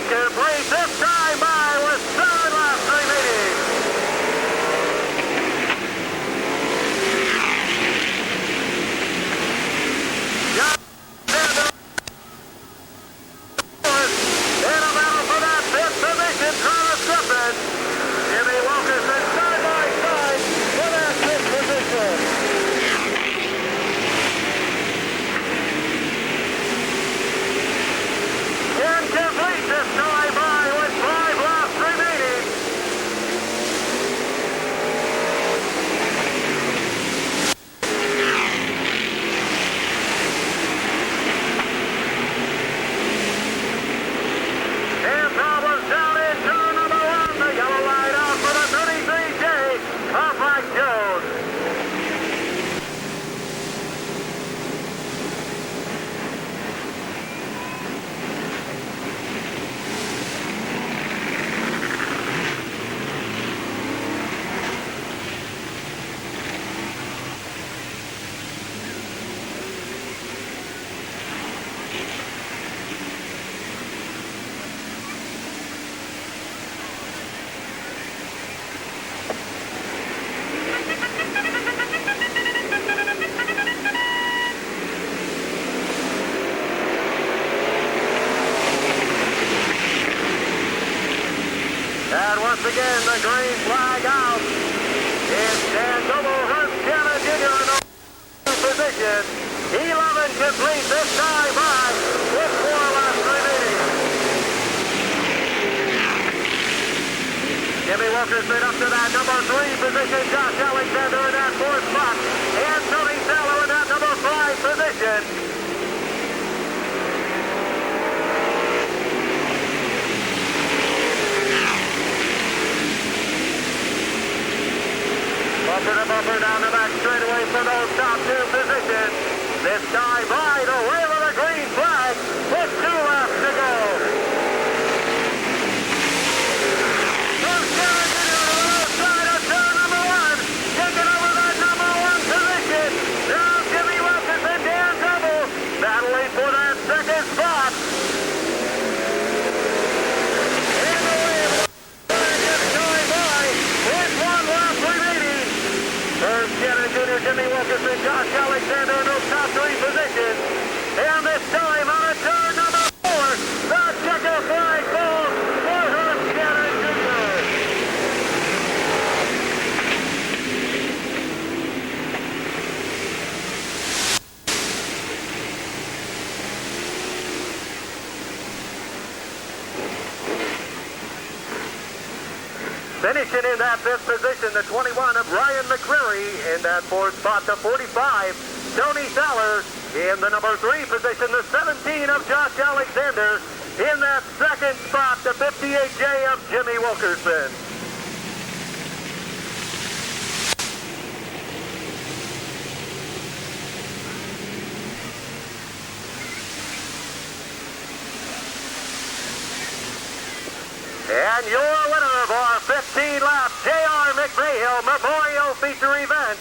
complete this time by with 7 laps remaining. In a battle for that 5th position, Travis Griffin. Jimmy Wilkerson side by side for that 5th position. Incomplete this time by with 5 laps remaining. And problems down in turn number 1. The yellow light out for the 33J of Mike Jones. And once again, the green flag out. It's Dan Double Herb Shannon Jr. in the position. 11 complete this time by with 4 laps remaining. Jimmy Wilkerson up to that number 3 position. Josh Alexander in that 4th spot. And Tony Sallow in that number 5 position. Bumper to bumper down the back straightaway for those top 2 positions. This time by the wheel of the green flag with 2 laps to go. First Shannon Jr. to the left side of turn number 1, taking over that number 1 position. Now Jimmy Wilkerson, Dan Double, battling for that 2nd spot. And the wheel is going by with 1 lap remaining. First Shannon Jr., Jimmy Wilkerson, Josh Alexander in those top 3 positions. And this time on a turn number 4, the checker flag falls for Herb Shannon Jr. Finishing in that 5th position, the 21 of Ryan McCreary. In that 4th spot, the 45, Tony Fowler. In the number 3 position, the 17 of Josh Alexander. In that 2nd spot, the 58J of Jimmy Wilkerson. And your winner of our 15-lap J.R. McMahill Memorial Feature event,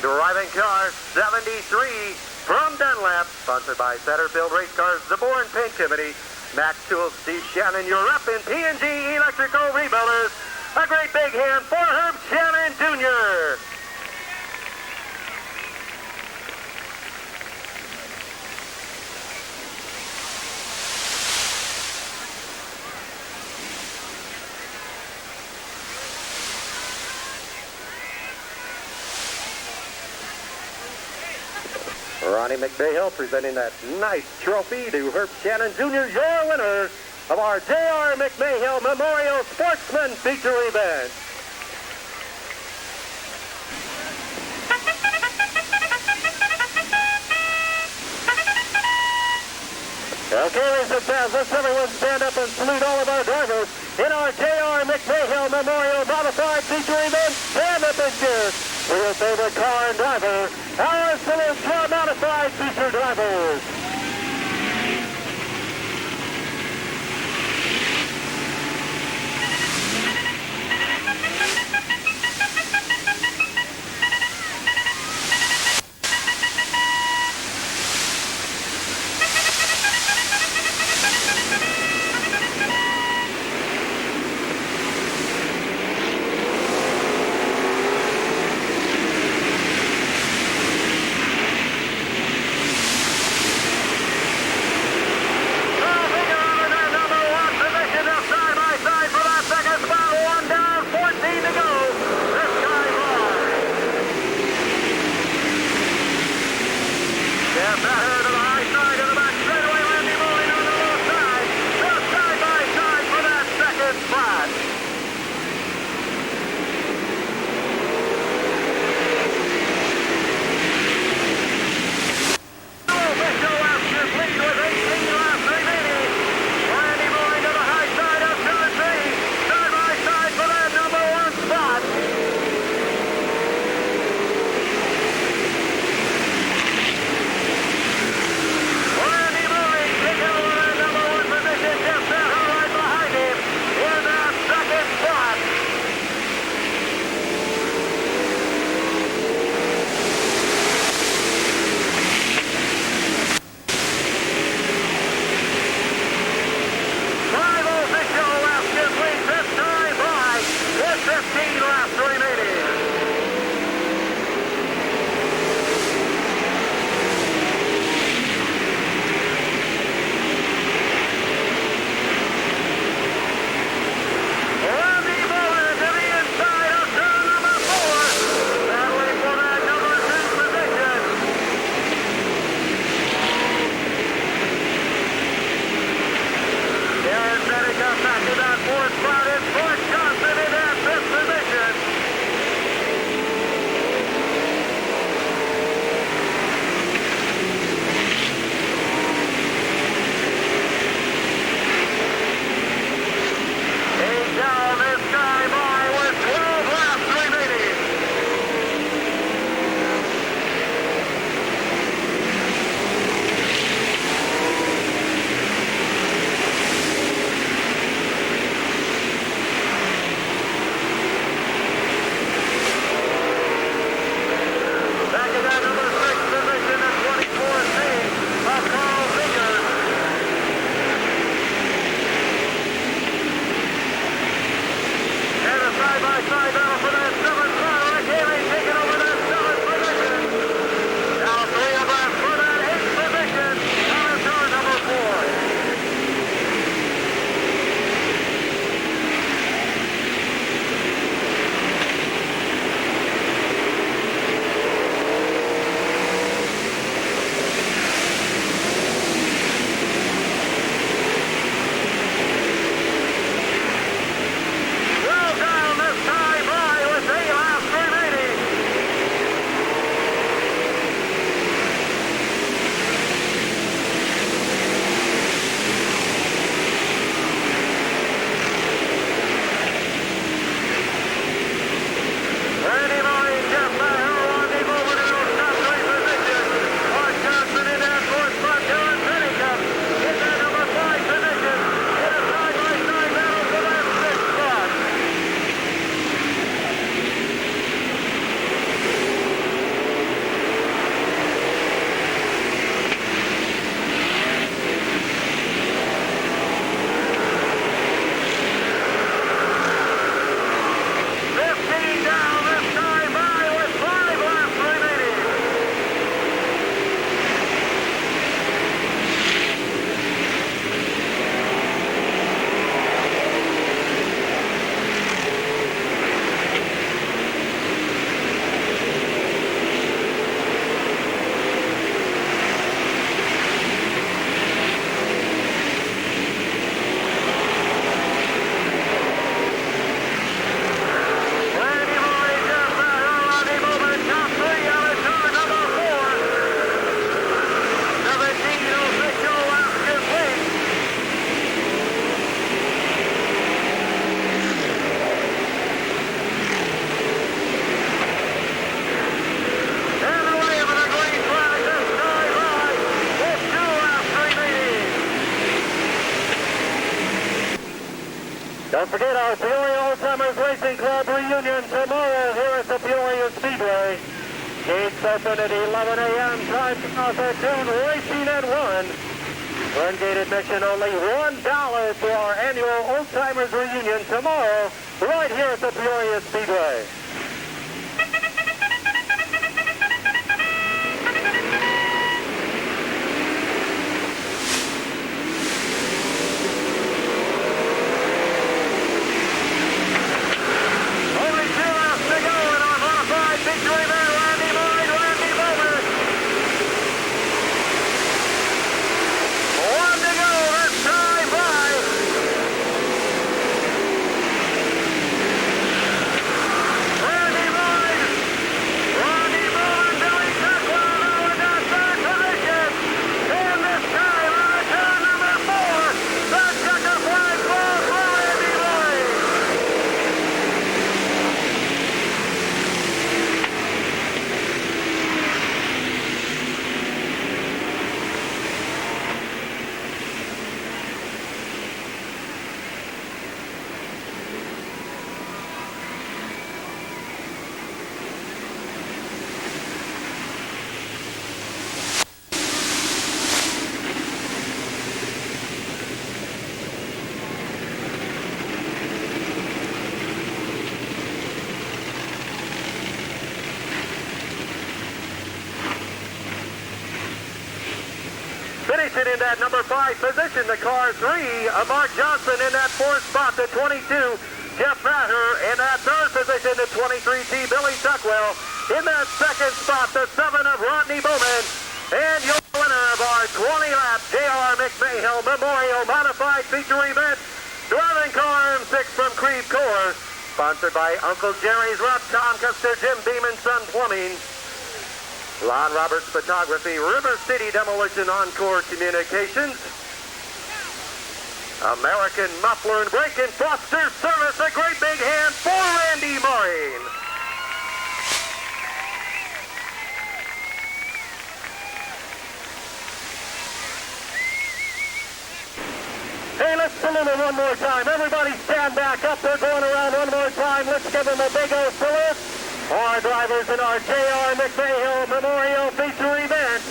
driving car 73 from Dunlap, sponsored by Satterfield Race Cars, the Bourne Paint Company, Max Tools, Steve Shannon, your rep in P&G Electrical Rebuilders. A great big hand for Herb Shannon Jr. Ronnie McMahill presenting that nice trophy to Herb Shannon Jr., your winner of our J.R. McMahill Memorial Sportsman Feature event. Okay, ladies and gentlemen, let's everyone stand up and salute all of our drivers in our J.R. McMahill Memorial Modified Feature event. Stand up and cheers for your favorite car and driver, our salute to our Modified Feature drivers. Don't forget our Peoria Old-Timers Racing Club reunion tomorrow here at the Peoria Speedway. Gates open at 11 a.m. Time off at noon. Racing at 1. Run gate admission only $1 to our annual Old-Timers reunion tomorrow right here at the Peoria Speedway. Finishing in that number 5 position, the car 3, Mark Johnson in that 4th spot, the 22, Jeff Matter in that 3rd position, the 23T, Billy Tuckwell in that 2nd spot, the 7 of Rodney Bowman, and your winner of our 20-lap J.R. McMahill Memorial Modified Feature Event, driving car M6 from Creve Coeur, sponsored by Uncle Jerry's Rough, Tom Custer, Jim Beeman, Sun Plumbing, Lon Roberts Photography, River City Demolition, Encore Communications, American Muffler and Brake and Foster Service. A great big hand for Randy Maureen. Hey, let's salute him one more time. Everybody stand back up. They're going around one more time. Let's give them a big old salute. Our drivers in our J.R. McMahill Memorial Feature Event.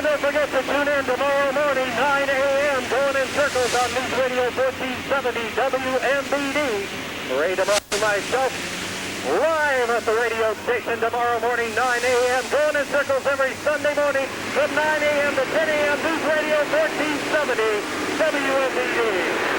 Don't forget to tune in tomorrow morning, 9 a.m., going in circles on News Radio 1470 WMBD. Ray DeMar and myself, live at the radio station tomorrow morning, 9 a.m., going in circles every Sunday morning from 9 a.m. to 10 a.m., News Radio 1470 WMBD.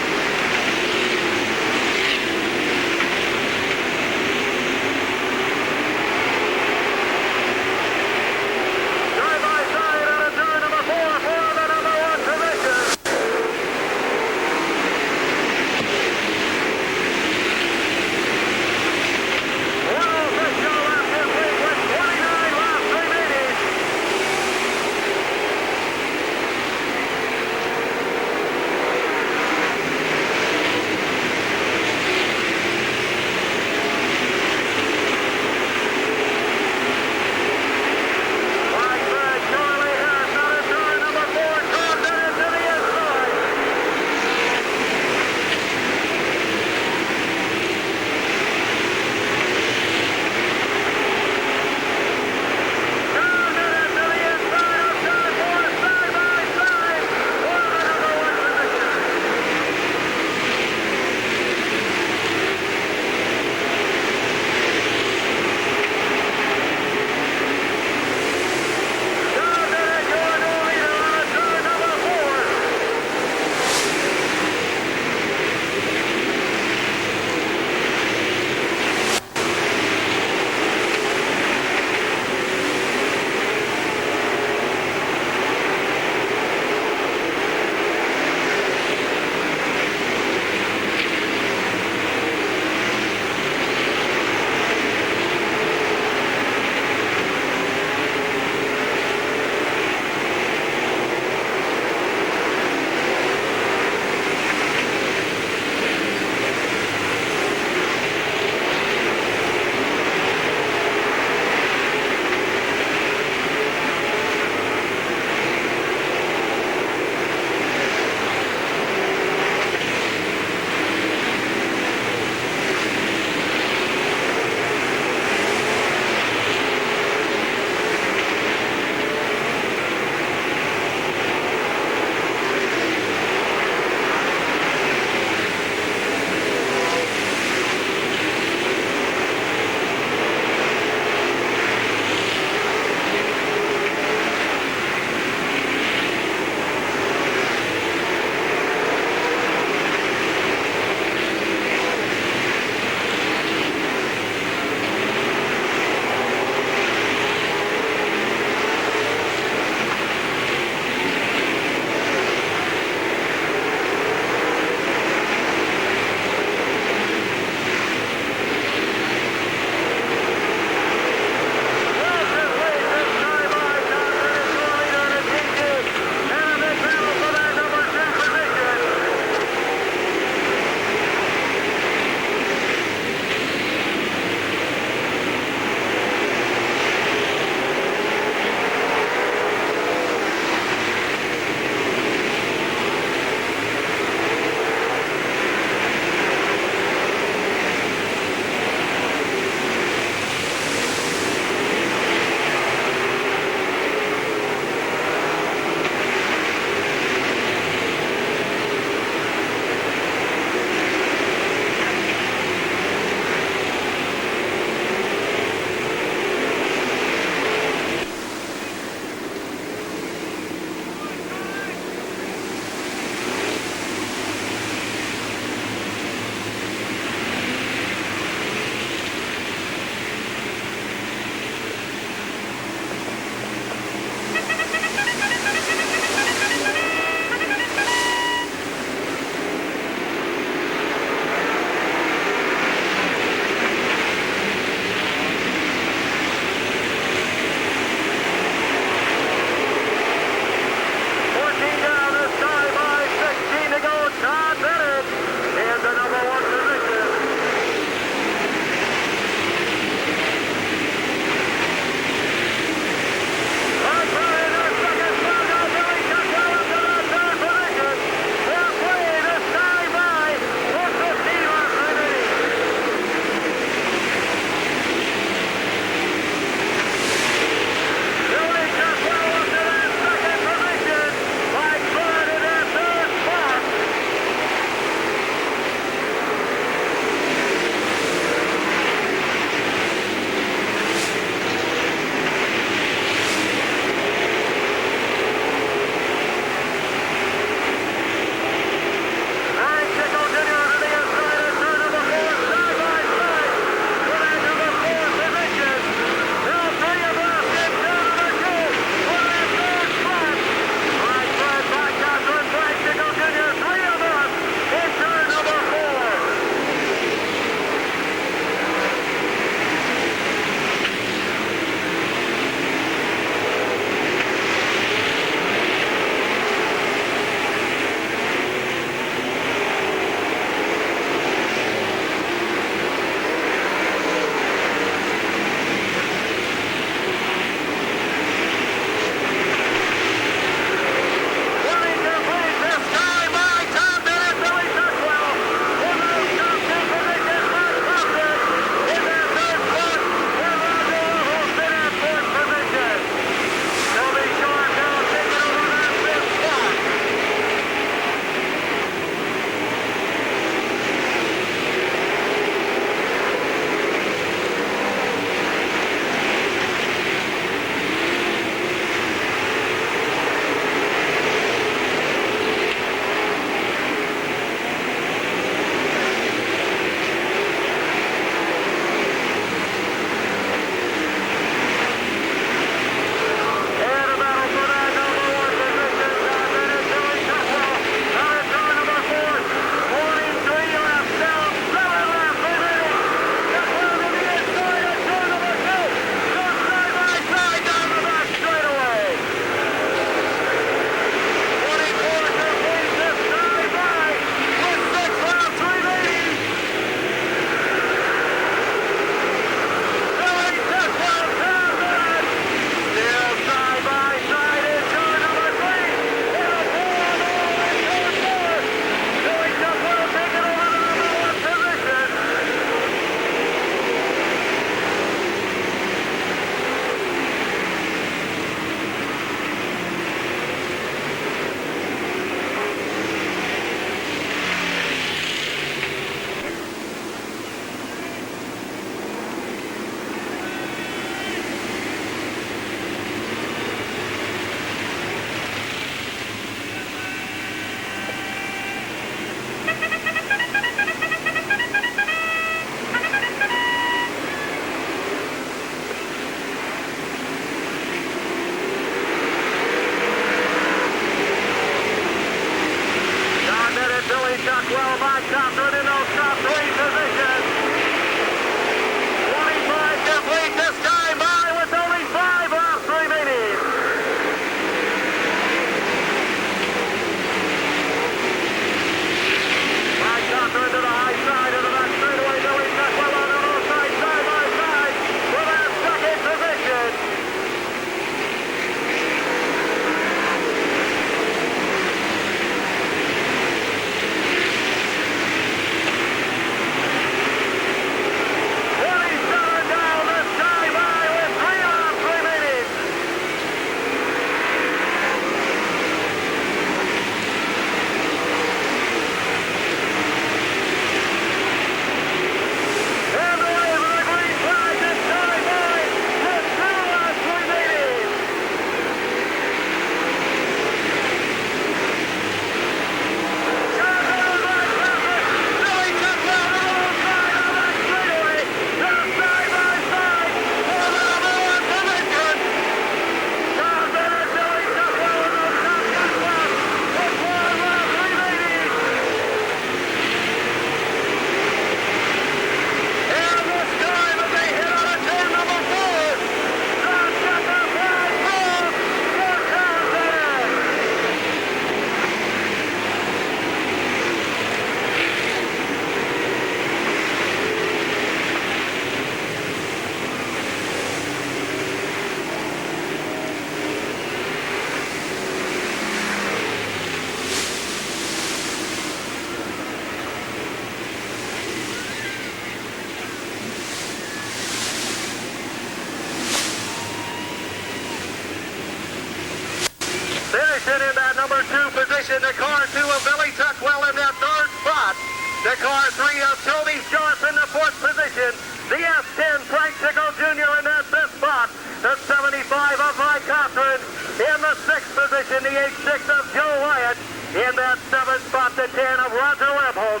position, the 8-6 of Joe Wyatt. In that 7th spot, the 10 of Roger Rebholz.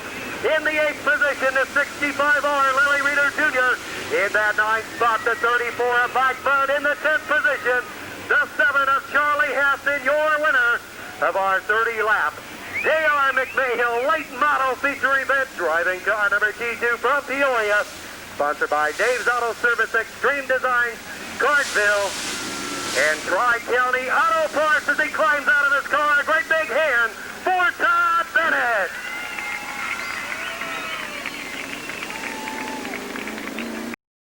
In the 8th position, the 65R, Larry Reeder Jr. In that 9th spot, the 34 of Mike Bud. In the 10th position, the 7 of Charlie Haston, your winner of our 30 lap J.R. McMahill late model feature event, driving car number T2 from Peoria, sponsored by Dave's Auto Service, Extreme Designs, Cartville, and Tri-County Auto Parts.